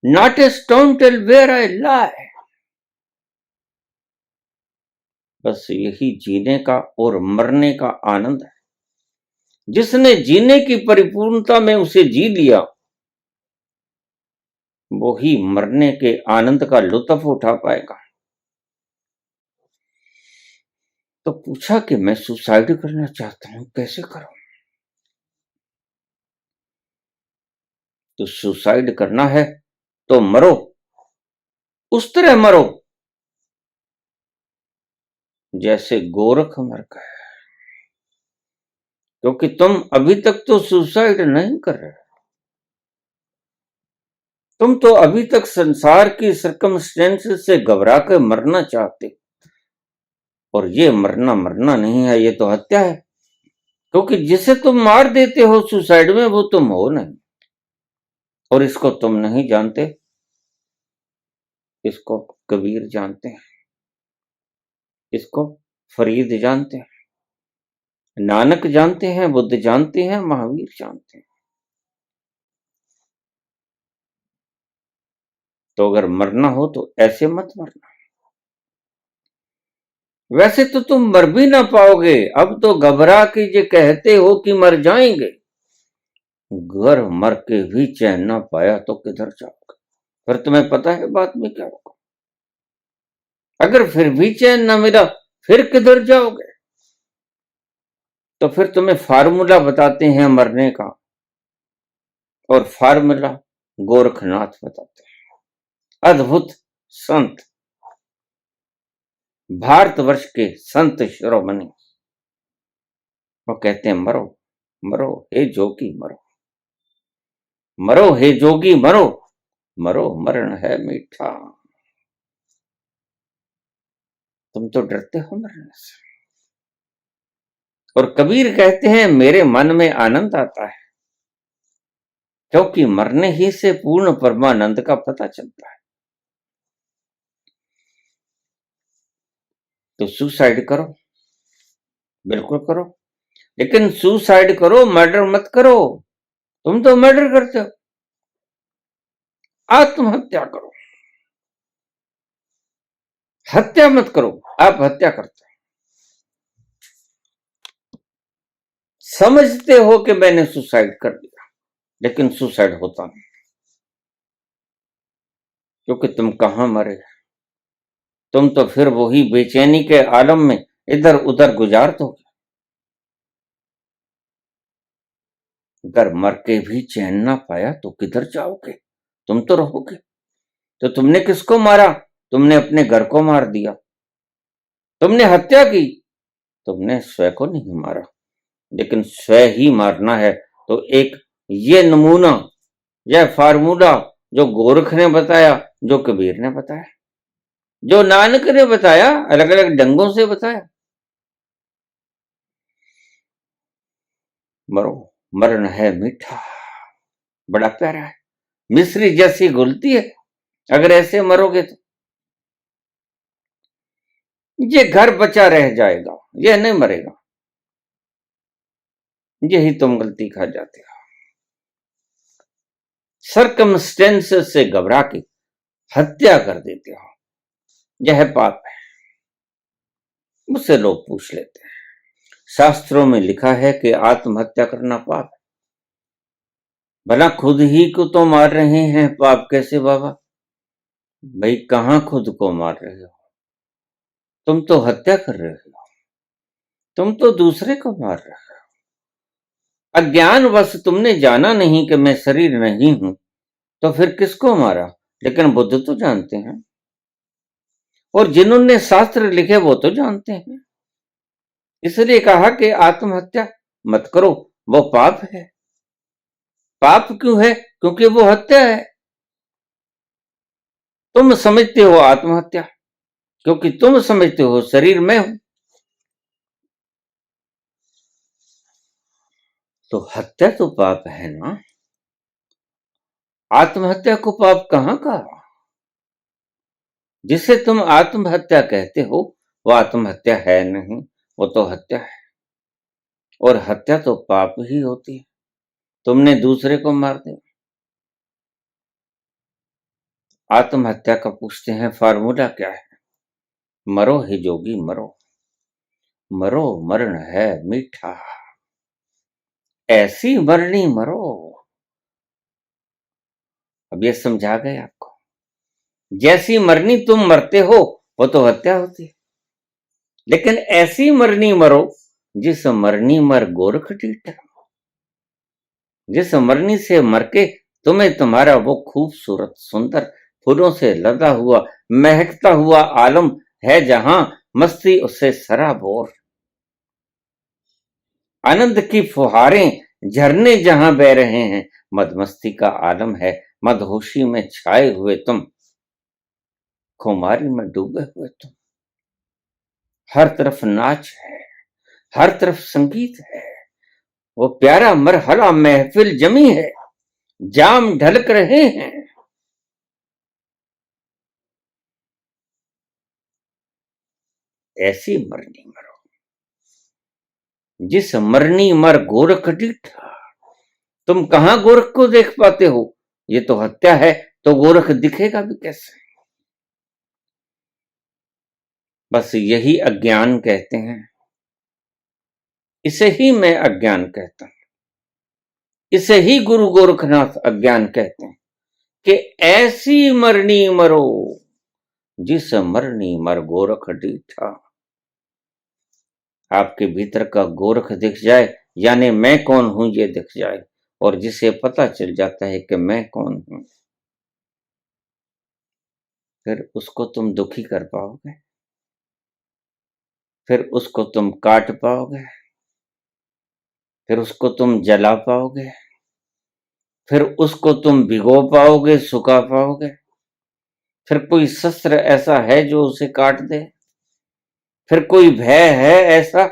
Not a stone till where I lie। बस यही जीने का और मरने का आनंद है। जिसने जीने की परिपूर्णता में उसे जी लिया, वो ही मरने के आनंद का लुत्फ उठा पाएगा। तो पूछा कि मैं सुसाइड करना चाहता हूं, कैसे करूं? तो सुसाइड करना है तो मरो, उस तरह मरो जैसे गोरख मर गए, क्योंकि तुम अभी तक तो सुसाइड नहीं कर रहे। तुम तो अभी तक संसार की सर्कमस्टेंसेस से घबरा कर मरना चाहते, और ये मरना नहीं है, ये तो हत्या है। क्योंकि जिसे तुम मार देते हो सुसाइड में वो तुम हो नहीं, और इसको तुम नहीं जानते, इसको कबीर जानते हैं, इसको फरीद जानते हैं, नानक जानते हैं, बुद्ध जानते हैं, महावीर जानते हैं। तो अगर मरना हो तो ऐसे मत मरना। वैसे तो तुम मर भी ना पाओगे, अब तो घबरा के ये कहते हो कि मर जाएंगे। घर मर के भी चैन ना पाया तो किधर जाओगे? फिर तुम्हें पता है बाद में क्या होगा। अगर फिर भी चैन ना मिला फिर किधर जाओगे? तो फिर तुम्हें फार्मूला बताते हैं मरने का, और फार्मूला गोरखनाथ बताते हैं। अद्भुत संत, भारतवर्ष के संत शिरोमणि, वो कहते हैं मरो मरो हे जोगी मरो, मरो हे जोगी मरो, मरो मरण है मीठा। तुम तो डरते हो मरने से। और कबीर कहते हैं मेरे मन में आनंद आता है, क्योंकि मरने ही से पूर्ण परमानंद का पता चलता है। तो सुसाइड करो, बिल्कुल करो, लेकिन सुसाइड करो, मर्डर मत करो। तुम तो मर्डर करते हो, आत्महत्या करो, हत्या मत करो। आप हत्या करते हो, समझते हो कि मैंने सुसाइड कर दिया, लेकिन सुसाइड होता नहीं, क्योंकि तुम कहां मरे। तुम तो फिर वही बेचैनी के आलम में इधर उधर गुजार दोगे। अगर मर के भी चैन ना पाया तो किधर जाओगे? तुम तो रहोगे। तो तुमने किसको मारा? तुमने अपने घर को मार दिया। तुमने हत्या की, तुमने स्वयं को नहीं मारा। लेकिन स्वयं ही मारना है तो एक ये नमूना, यह फार्मूला जो गोरख ने बताया, जो कबीर ने बताया, जो नानक ने बताया, अलग अलग ढंगों से बताया। मरो मरण है मीठा, बड़ा प्यारा है, मिश्री जैसी घुलती है। अगर ऐसे मरोगे तो ये घर बचा रह जाएगा, यह नहीं मरेगा। यही तुम गलती खा जाते हो, सर्कमस्टेंसेस से घबरा के हत्या कर देते हो। यह पाप है। मुझसे लोग पूछ लेते हैं शास्त्रों में लिखा है कि आत्महत्या करना पाप है। भला खुद ही को तो मार रहे हैं, पाप कैसे बाबा? भाई कहां खुद को मार रहे हो? तुम तो हत्या कर रहे हो, तुम तो दूसरे को मार रहे हो। अज्ञानवश तुमने जाना नहीं कि मैं शरीर नहीं हूं, तो फिर किसको मारा? लेकिन बुद्ध तो जानते हैं, और जिन्होंने शास्त्र लिखे वो तो जानते हैं। इसलिए कहा कि आत्महत्या मत करो, वो पाप है। पाप क्यों है? क्योंकि वो हत्या है। तुम समझते हो आत्महत्या, क्योंकि तुम समझते हो शरीर में हूं। तो हत्या तो पाप है ना, आत्महत्या को पाप कहां का? जिसे तुम आत्महत्या कहते हो वो आत्महत्या है नहीं, वो तो हत्या है। और हत्या तो पाप ही होती है। तुमने दूसरे को मार दिया। आत्महत्या का पूछते हैं फार्मूला क्या है? मरो ही जोगी मरो, मरो मरण है मीठा, ऐसी मरनी मरो। अब ये समझा गए आपको? जैसी मरनी तुम मरते हो वो तो हत्या होती है, लेकिन ऐसी मरनी मरो जिस मरनी मर गोरख डीठा। जिस मरनी से मर के तुम्हें तुम्हारा वो खूबसूरत सुंदर फूलों से लदा हुआ महकता हुआ आलम है, जहां मस्ती उससे सराबोर, आनंद की फुहारें झरने जहां बह रहे हैं, मदमस्ती का आलम है। मदहोशी में छाए हुए तुम, खुमारी में डूबे हुए तुम। हर तरफ नाच है, हर तरफ संगीत है, वो प्यारा मरहला महफिल जमी है, जाम ढलक रहे हैं। ऐसी मरनी मरो जिस मरनी मर गोरख डीठा। तुम कहां गोरख को देख पाते हो? ये तो हत्या है, तो गोरख दिखेगा भी कैसे? बस यही अज्ञान कहते हैं। इसे ही मैं अज्ञान कहता हूं, इसे ही गुरु गोरखनाथ अज्ञान कहते हैं कि ऐसी मरनी मरो जिस मरनी मर गोरख डीठा। आपके भीतर का गोरख दिख जाए, यानी मैं कौन हूं ये दिख जाए, और जिसे पता चल जाता है कि मैं कौन हूं, फिर उसको तुम दुखी कर पाओगे? फिर उसको तुम काट पाओगे? फिर उसको तुम जला पाओगे? फिर उसको तुम भिगो पाओगे, सुखा पाओगे? फिर कोई शस्त्र ऐसा है जो उसे काट दे? फिर कोई भय है ऐसा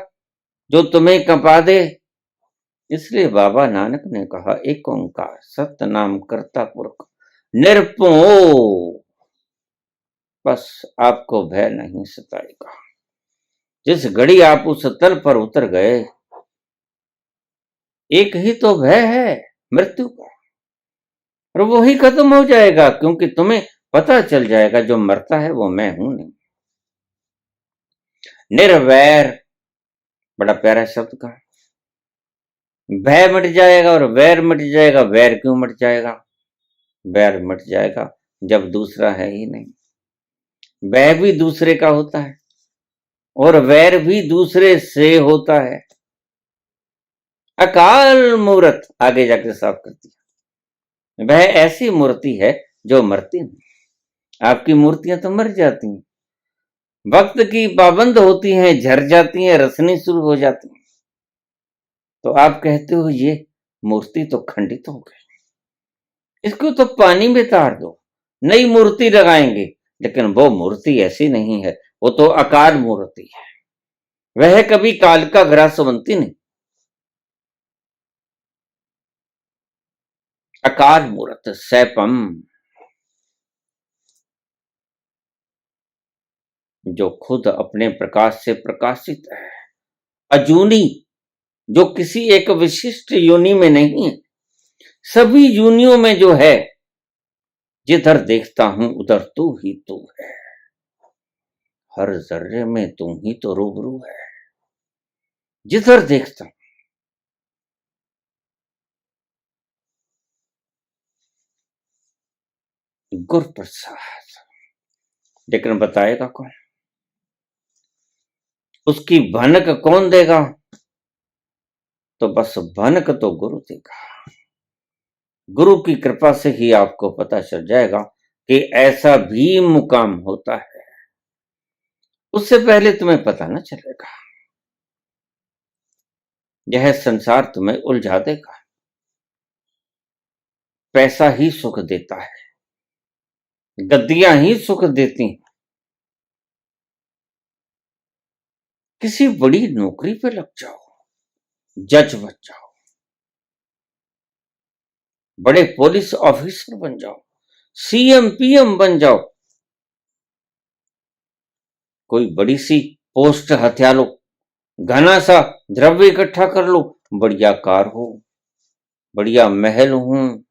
जो तुम्हें कंपा दे? इसलिए बाबा नानक ने कहा, एक ओंकार सत्य नाम करता पुरख निरपो, बस आपको भय नहीं सताएगा। जिस घड़ी आप उस तल पर उतर गए, एक ही तो भय है, मृत्यु का, और वो ही खत्म हो जाएगा, क्योंकि तुम्हें पता चल जाएगा जो मरता है वो मैं हूं नहीं। निर्वैर, बड़ा प्यारा शब्द का। भय मिट जाएगा और वैर मिट जाएगा। वैर क्यों मिट जाएगा? वैर मिट जाएगा जब दूसरा है ही नहीं। भय भी दूसरे का होता है और वैर भी दूसरे से होता है। अकाल मूर्त आगे जाके साफ करती है। वह ऐसी मूर्ति है जो मरती नहीं। आपकी मूर्तियां तो मर जाती हैं, वक्त की पाबंद होती हैं, झर जाती हैं, रसनी शुरू हो जाती हैं। तो आप कहते हो ये मूर्ति तो खंडित हो गई, इसको तो पानी में तार दो, नई मूर्ति लगाएंगे। लेकिन वो मूर्ति ऐसी नहीं है, वो तो अकाल मूर्ति है। वह कभी काल का ग्रास बनती नहीं। अकाल मूर्त सैपम, जो खुद अपने प्रकाश से प्रकाशित है। अजूनी, जो किसी एक विशिष्ट योनि में नहीं है, सभी योनियों में जो है। जिधर देखता हूं उधर तू ही तू है, हर जर्रे में तू ही तो रूबरू है। जिधर देखता गुरु प्रसाद, लेकिन बताएगा कौन? उसकी भनक कौन देगा? तो बस भनक तो गुरु देगा। गुरु की कृपा से ही आपको पता चल जाएगा कि ऐसा भी मुकाम होता है। उससे पहले तुम्हें पता न चलेगा। यह संसार तुम्हें उलझा देगा। पैसा ही सुख देता है, गद्दियां ही सुख देती हैं। किसी बड़ी नौकरी पे लग जाओ, जज बन जाओ, बड़े पुलिस ऑफिसर बन जाओ, सीएम पीएम बन जाओ, कोई बड़ी सी पोस्ट हथिया लो, घना सा द्रव्य इकट्ठा कर लो, बढ़िया कार हो, बढ़िया महल हो,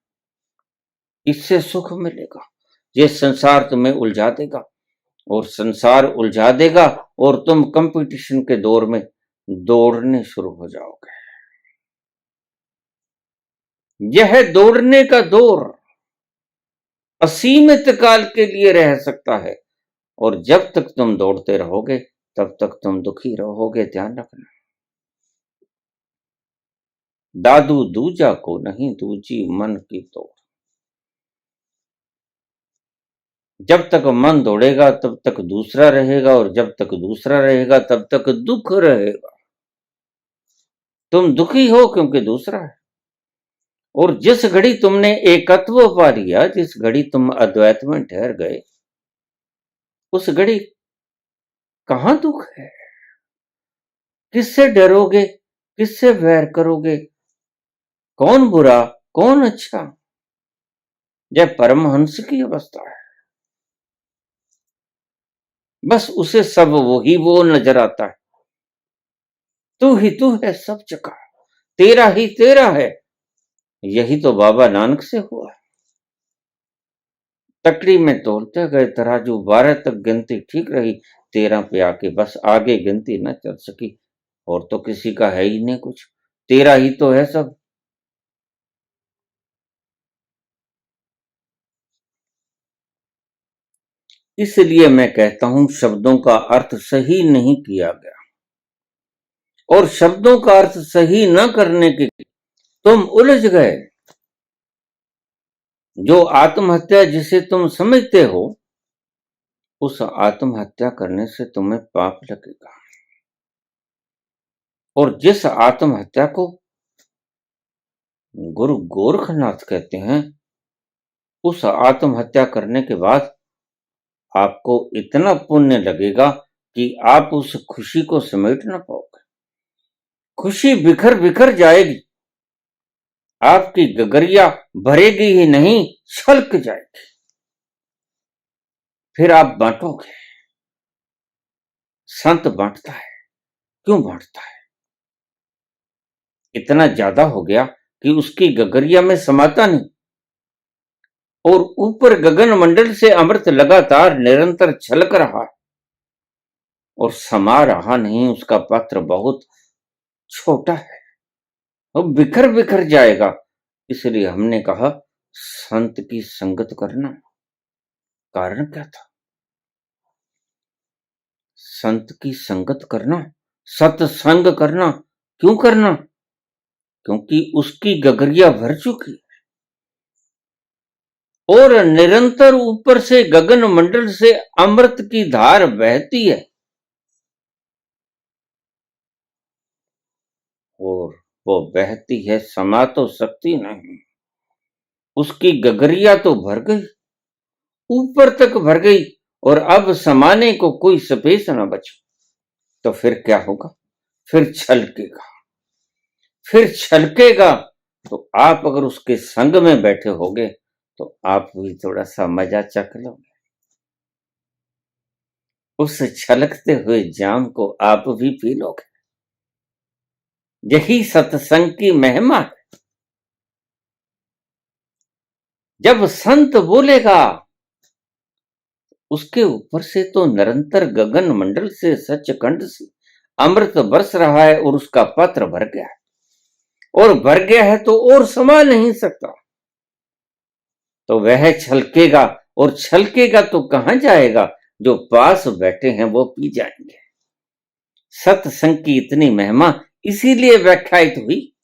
इससे सुख मिलेगा। ये संसार तुम्हें उलझा देगा, और संसार उलझा देगा और तुम कंपटीशन के दौर में दौड़ने शुरू हो जाओगे। यह दौड़ने का दौर असीमित काल के लिए रह सकता है, और जब तक तुम दौड़ते रहोगे तब तक तुम दुखी रहोगे। ध्यान रखना। दादू दूजा को नहीं, दूजी मन की तोड़। जब तक मन दौड़ेगा तब तक दूसरा रहेगा, और जब तक दूसरा रहेगा तब तक दुख रहेगा। तुम दुखी हो क्योंकि दूसरा है। और जिस घड़ी तुमने एकत्व पा लिया, जिस घड़ी तुम अद्वैत में ठहर गए, उस घड़ी कहां दुख है? किससे डरोगे? किससे वैर करोगे? कौन बुरा कौन अच्छा? यह परमहंस की अवस्था है। बस उसे सब वही वो नजर आता है। तू ही तू है सब जगह, तेरा ही तेरा है। यही तो बाबा नानक से हुआ। तकड़ी में तोलते गए तराजू, 12 तक गिनती ठीक रही, 13 पे आके बस आगे गिनती न चल सकी। और तो किसी का है ही नहीं कुछ, 13 ही तो है सब। इसलिए मैं कहता हूं, शब्दों का अर्थ सही नहीं किया गया, और शब्दों का अर्थ सही न करने के तुम उलझ गए। जो आत्महत्या जिसे तुम समझते हो, उस आत्महत्या करने से तुम्हें पाप लगेगा। और जिस आत्महत्या को गुरु गोरखनाथ कहते हैं, उस आत्महत्या करने के बाद आपको इतना पुण्य लगेगा कि आप उस खुशी को समेट ना पाओगे। खुशी बिखर बिखर जाएगी, आपकी गगरिया भरेगी ही नहीं, छलक जाएगी। फिर आप बांटोगे। संत बांटता है। क्यों बांटता है? इतना ज्यादा हो गया कि उसकी गगरिया में समाता नहीं, और ऊपर गगन मंडल से अमृत लगातार निरंतर छलक रहा है, और समा रहा नहीं। उसका पात्र बहुत छोटा है, वो बिखर बिखर जाएगा। इसलिए हमने कहा संत की संगत करना। कारण क्या था? संत की संगत करना, सत्संग करना। क्यों करना? क्योंकि उसकी गगरिया भर चुकी है, और निरंतर ऊपर से गगन मंडल से अमृत की धार बहती है, और वो बहती है, समा तो सकती नहीं। उसकी गगरिया तो भर गई, ऊपर तक भर गई, और अब समाने को कोई स्पेस ना बचा। तो फिर क्या होगा? फिर छलकेगा। फिर छलकेगा तो आप अगर उसके संग में बैठे होगे तो आप भी थोड़ा सा मजा चख लोगे। उस छलकते हुए जाम को आप भी पी लोगे। यही सत्संग की महिमा है। जब संत बोलेगा, उसके ऊपर से तो निरंतर गगन मंडल से, सचखंड से अमृत बरस रहा है और उसका पात्र भर गया है, और भर गया है तो और समा नहीं सकता, तो वह छलकेगा, और छलकेगा तो कहां जाएगा, जो पास बैठे हैं वो पी जाएंगे। सत्संग की इतनी महिमा इसीलिए व्याख्यायित हुई,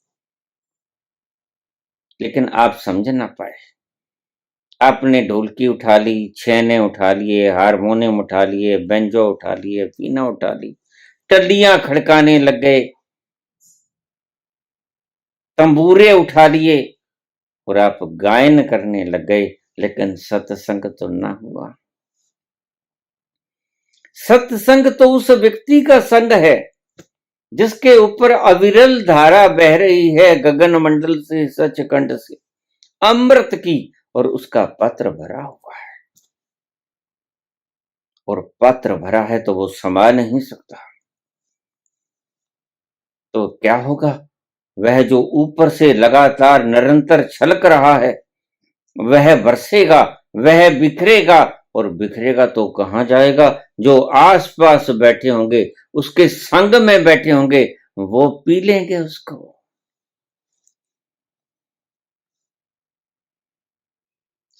लेकिन आप समझ ना पाए। आपने ढोलकी उठा ली, छेने उठा लिए, हारमोनियम उठा लिए, बेंजो उठा लिए, पीना उठा ली, टलियां खड़काने लग गए, तंबूरे उठा लिए और आप गायन करने लग गए, लेकिन सत्संग तो ना हुआ। सत्संग तो उस व्यक्ति का संग है जिसके ऊपर अविरल धारा बह रही है गगन मंडल से, सचखंड से, अमृत की, और उसका पात्र भरा हुआ है। और पात्र भरा है तो वो समा नहीं सकता। तो क्या होगा, वह जो ऊपर से लगातार निरंतर छलक रहा है वह बरसेगा, वह बिखरेगा, और बिखरेगा तो कहां जाएगा, जो आसपास बैठे होंगे, उसके संग में बैठे होंगे, वो पी लेंगे उसको।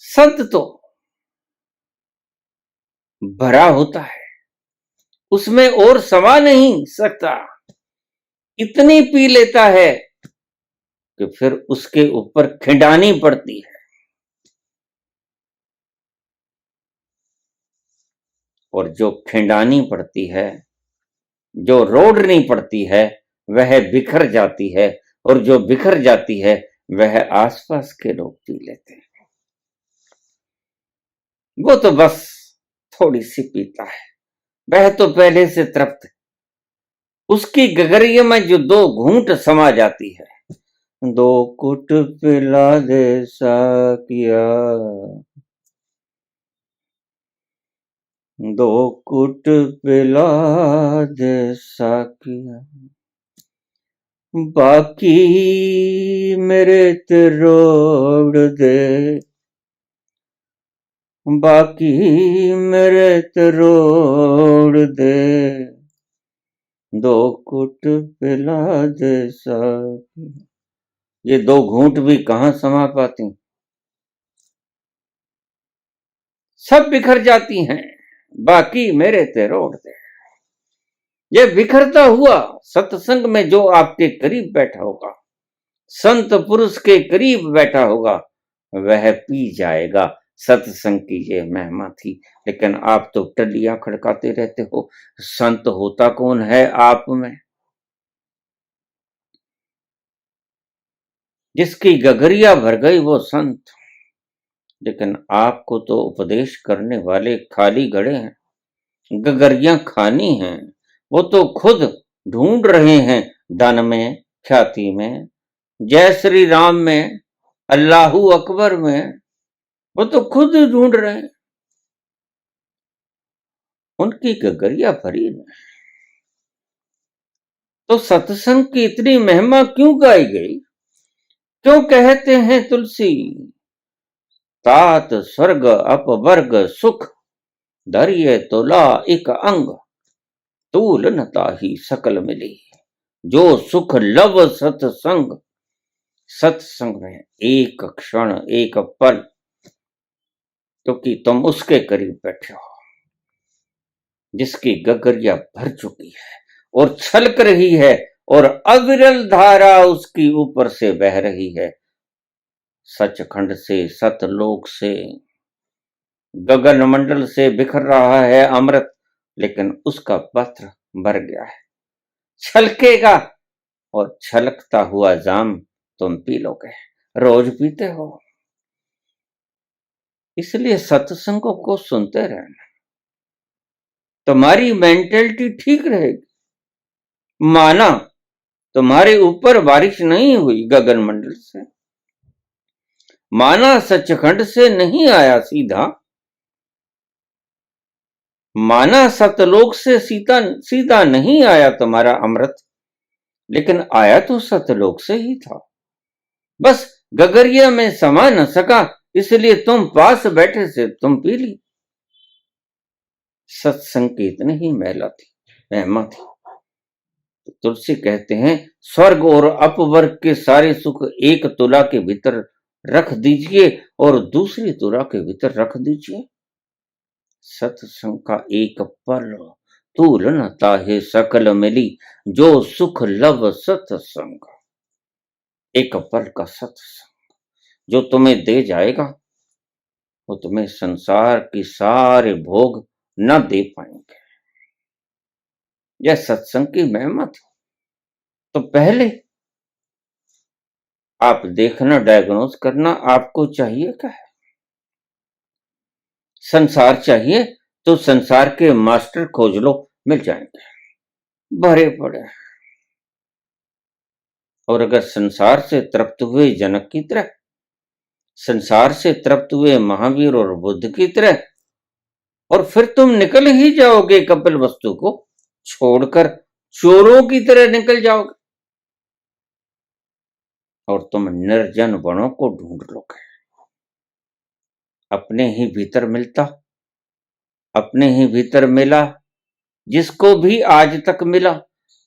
संत तो भरा होता है, उसमें और समा नहीं सकता, इतनी पी लेता है कि फिर उसके ऊपर खिंडानी पड़ती है। और जो खिंडानी पड़ती है, जो रोड़नी पड़ती है, वह बिखर जाती है, और जो बिखर जाती है वह आसपास के लोग पी लेते हैं। वो तो बस थोड़ी सी पीता है, वह तो पहले से तृप्त है, उसकी गगरिया में जो दो घूंट समा जाती है, दो कुट पिला दे साकिया, दो कुट पिला दे साकिया, बाकी मेरे ते रोड़ दे, बाकी मेरे ते रोड़ दे, दो कुट पिला दे साकिया। ये दो घूंट भी कहां समा पाती, सब बिखर जाती हैं, बाकी मेरे ते रोड़ दे। ये बिखरता हुआ सत्संग में जो आपके करीब बैठा होगा, संत पुरुष के करीब बैठा होगा, वह पी जाएगा। सत्संग की ये महिमा थी, लेकिन आप तो टलियां खड़काते रहते हो। संत होता कौन है आप में? जिसकी गगरिया भर गई वो संत, लेकिन आपको तो उपदेश करने वाले खाली गड़े हैं, गगरियां खानी हैं। वो तो खुद ढूंढ रहे हैं धन में, ख्याति में, जय श्री राम में, अल्लाहू अकबर में, वो तो खुद ढूंढ रहे हैं, उनकी गगरिया भरी है। तो सत्संग की इतनी महिमा क्यों गाई गई? क्यों कहते हैं तुलसी, तात स्वर्ग अपवर्ग सुख, धरिये तोला एक अंग, तूल न ताही सकल मिली, जो सुख लव सत्संग। सत्संग में एक क्षण, एक पल, क्योंकि तुम उसके करीब बैठे हो जिसकी गगरिया भर चुकी है और छलक रही है, और अविरल धारा उसकी ऊपर से बह रही है, सचखंड से, सतलोक से, गगन मंडल से बिखर रहा है अमृत, लेकिन उसका पात्र भर गया है। छलकेगा, और छलकता हुआ जाम तुम पी लोगे, रोज पीते हो। इसलिए सत्संगों को सुनते रहना, तुम्हारी मेंटेलिटी ठीक रहेगी। माना तुम्हारे ऊपर बारिश नहीं हुई गगन मंडल से, माना सचखंड से नहीं आया सीधा, माना सतलोक से सीधा नहीं आया तुम्हारा अमृत, लेकिन आया तो सतलोक से ही था। बस गगरिया में समा न सका, इसलिए तुम पास बैठे से तुम पी ली। सत्संग की इतनी ही महिमा थी। तो तुलसी कहते हैं स्वर्ग और अपवर्ग के सारे सुख एक तुला के भीतर रख दीजिए और दूसरी तुला के भीतर रख दीजिए। सत्संग का एक पल तूल न ताहे सकल मिली, जो सुख लव सत्संग। एक पल का सत्संग जो तुम्हें दे जाएगा वो तुम्हें संसार की सारे भोग न दे पाएंगे। यह सत्संग की महिमा थी। तो पहले आप देखना, डायग्नोज करना, आपको चाहिए क्या है। संसार चाहिए तो संसार के मास्टर खोज लो, मिल जाएंगे, भरे पड़े। और अगर संसार से तृप्त हुए जनक की तरह, संसार से तृप्त हुए महावीर और बुद्ध की तरह, और फिर तुम निकल ही जाओगे कपिल वस्तु को छोड़कर, चोरों की तरह निकल जाओगे और तुम निर्जन वनों को ढूंढ लोगे। अपने ही भीतर मिलता, अपने ही भीतर मिला, जिसको भी आज तक मिला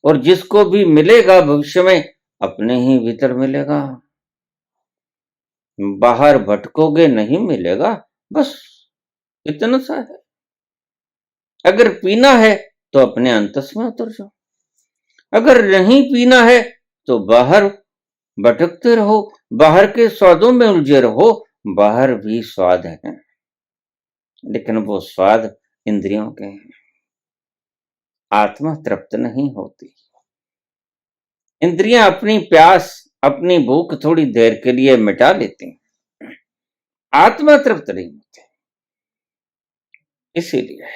और जिसको भी मिलेगा भविष्य में, अपने ही भीतर मिलेगा। बाहर भटकोगे नहीं मिलेगा, बस इतना सा है। अगर पीना है तो अपने अंतस में उतर जाओ, अगर नहीं पीना है तो बाहर भटकते रहो, बाहर के स्वादों में उलझे रहो। बाहर भी स्वाद है, लेकिन वो स्वाद इंद्रियों के हैं। आत्मा तृप्त नहीं होती। इंद्रियां अपनी प्यास, अपनी भूख थोड़ी देर के लिए मिटा लेती हैं, आत्मा तृप्त नहीं होती। इसीलिए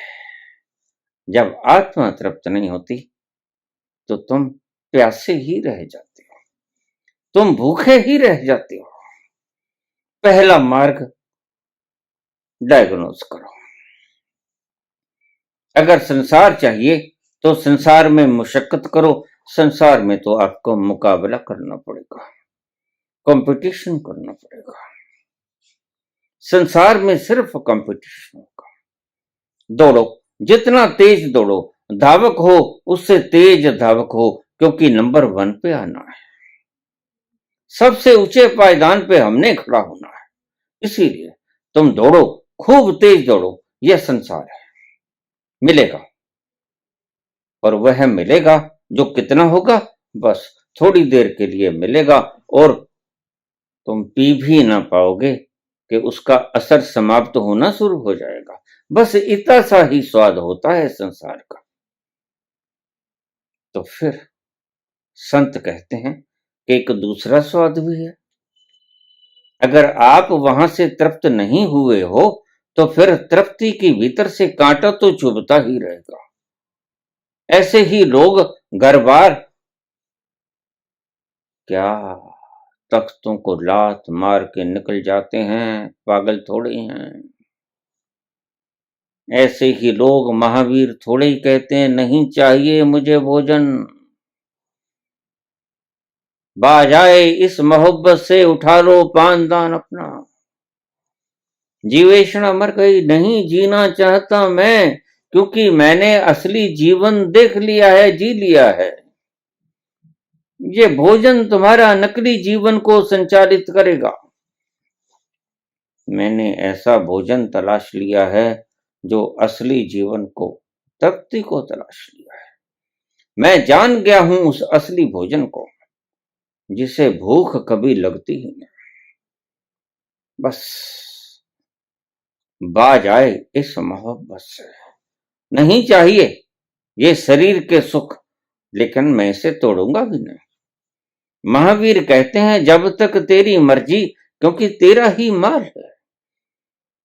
जब आत्मा तृप्त नहीं होती तो तुम प्यासे ही रह जाते हो, तुम भूखे ही रह जाते हो। पहला मार्ग डायग्नोज करो। अगर संसार चाहिए तो संसार में मुशक्कत करो। संसार में तो आपको मुकाबला करना पड़ेगा, कंपटीशन करना पड़ेगा। संसार में सिर्फ कंपटीशन होगा। दौड़ो, जितना तेज दौड़ो, धावक हो उससे तेज धावक हो, क्योंकि नंबर 1 पे आना है। सबसे ऊंचे पायदान पे हमने खड़ा होना है। इसीलिए तुम दौड़ो, खूब तेज दौड़ो। यह संसार है, मिलेगा। और वह मिलेगा जो कितना होगा, बस थोड़ी देर के लिए मिलेगा और तुम पी भी ना पाओगे कि उसका असर समाप्त होना शुरू हो जाएगा। बस इतना सा ही स्वाद होता है संसार का। तो फिर संत कहते हैं कि एक दूसरा स्वाद भी है। अगर आप वहां से तृप्त नहीं हुए हो तो फिर तृप्ति के भीतर से कांटा तो चुभता ही रहेगा। ऐसे ही लोग घर बार क्या तख्तों को लात मार के निकल जाते हैं, पागल थोड़े हैं। ऐसे ही लोग महावीर थोड़े ही कहते हैं नहीं चाहिए मुझे भोजन, बाज आए इस मोहब्बत से उठा लो पानदान अपना। जीवेशना मर गई, नहीं जीना चाहता मैं, क्योंकि मैंने असली जीवन देख लिया है, जी लिया है। ये भोजन तुम्हारा नकली जीवन को संचालित करेगा। मैंने ऐसा भोजन तलाश लिया है जो असली जीवन को, तृप्ति को तलाश लिया है। मैं जान गया हूं उस असली भोजन को जिसे भूख कभी लगती ही नहीं। बस बाज आए इस मोहब्बत से। नहीं चाहिए ये शरीर के सुख, लेकिन मैं इसे तोड़ूंगा भी नहीं। महावीर कहते हैं जब तक तेरी मर्जी, क्योंकि तेरा ही माल है,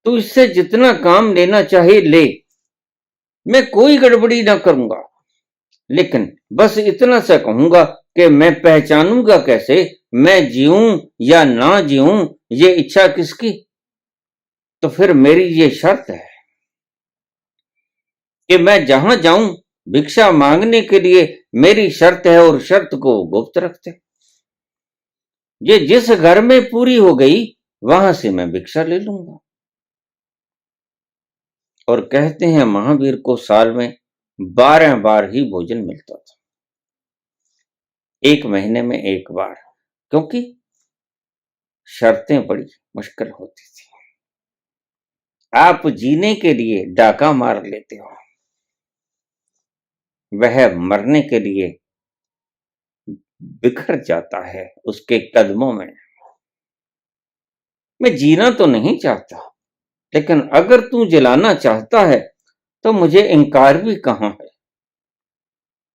तू इससे जितना काम लेना चाहे ले, मैं कोई गड़बड़ी ना करूंगा। लेकिन बस इतना सा कहूंगा कि मैं पहचानूंगा कैसे मैं जीऊं या ना जीऊं, ये इच्छा किसकी। तो फिर मेरी ये शर्त है कि मैं जहां जाऊं भिक्षा मांगने के लिए, मेरी शर्त है और शर्त को गुप्त रखते। ये जिस घर में पूरी हो गई वहां से मैं भिक्षा ले लूंगा। और कहते हैं महावीर को साल में 12 बार ही भोजन मिलता था। 1 महीने में 1 बार, क्योंकि शर्तें बड़ी मुश्किल होती थी। आप जीने के लिए डाका मार लेते हो, वह मरने के लिए बिखर जाता है उसके कदमों में। मैं जीना तो नहीं चाहता, लेकिन अगर तू जलाना चाहता है तो मुझे इनकार भी कहां है।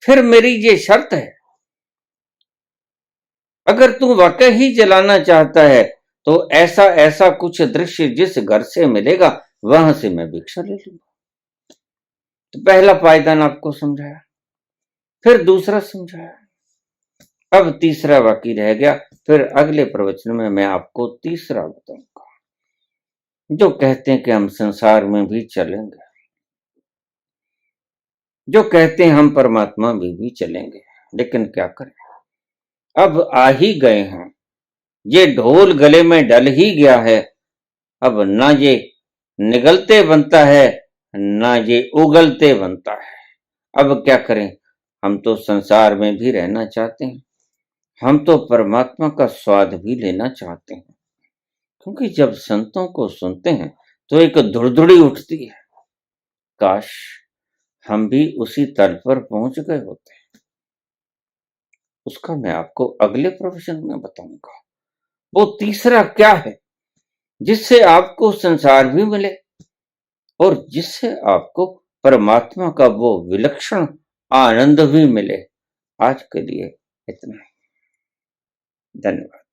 फिर मेरी ये शर्त है, अगर तू वाकई ही जलाना चाहता है तो ऐसा ऐसा कुछ दृश्य जिस घर से मिलेगा वहां से मैं भिक्षा ले लूंगा। तो पहला पायदान आपको समझाया, फिर दूसरा समझाया, अब तीसरा बाकी रह गया। फिर अगले प्रवचन में मैं आपको तीसरा बताऊंगा। जो कहते हैं कि हम संसार में भी चलेंगे, जो कहते हैं हम परमात्मा में भी चलेंगे, लेकिन क्या करें, अब आ ही गए हैं, ये ढोल गले में डल ही गया है। अब ना ये निगलते बनता है, ना ये उगलते बनता है। अब क्या करें, हम तो संसार में भी रहना चाहते हैं, हम तो परमात्मा का स्वाद भी लेना चाहते हैं। क्योंकि जब संतों को सुनते हैं तो एक धुड़धुड़ी उठती है, काश हम भी उसी तल पर पहुंच गए होते। उसका मैं आपको अगले प्रवचन में बताऊंगा। वो तीसरा क्या है जिससे आपको संसार भी मिले और जिससे आपको परमात्मा का वो विलक्षण आनंद भी मिले। आज के लिए इतना ही। धन्यवाद।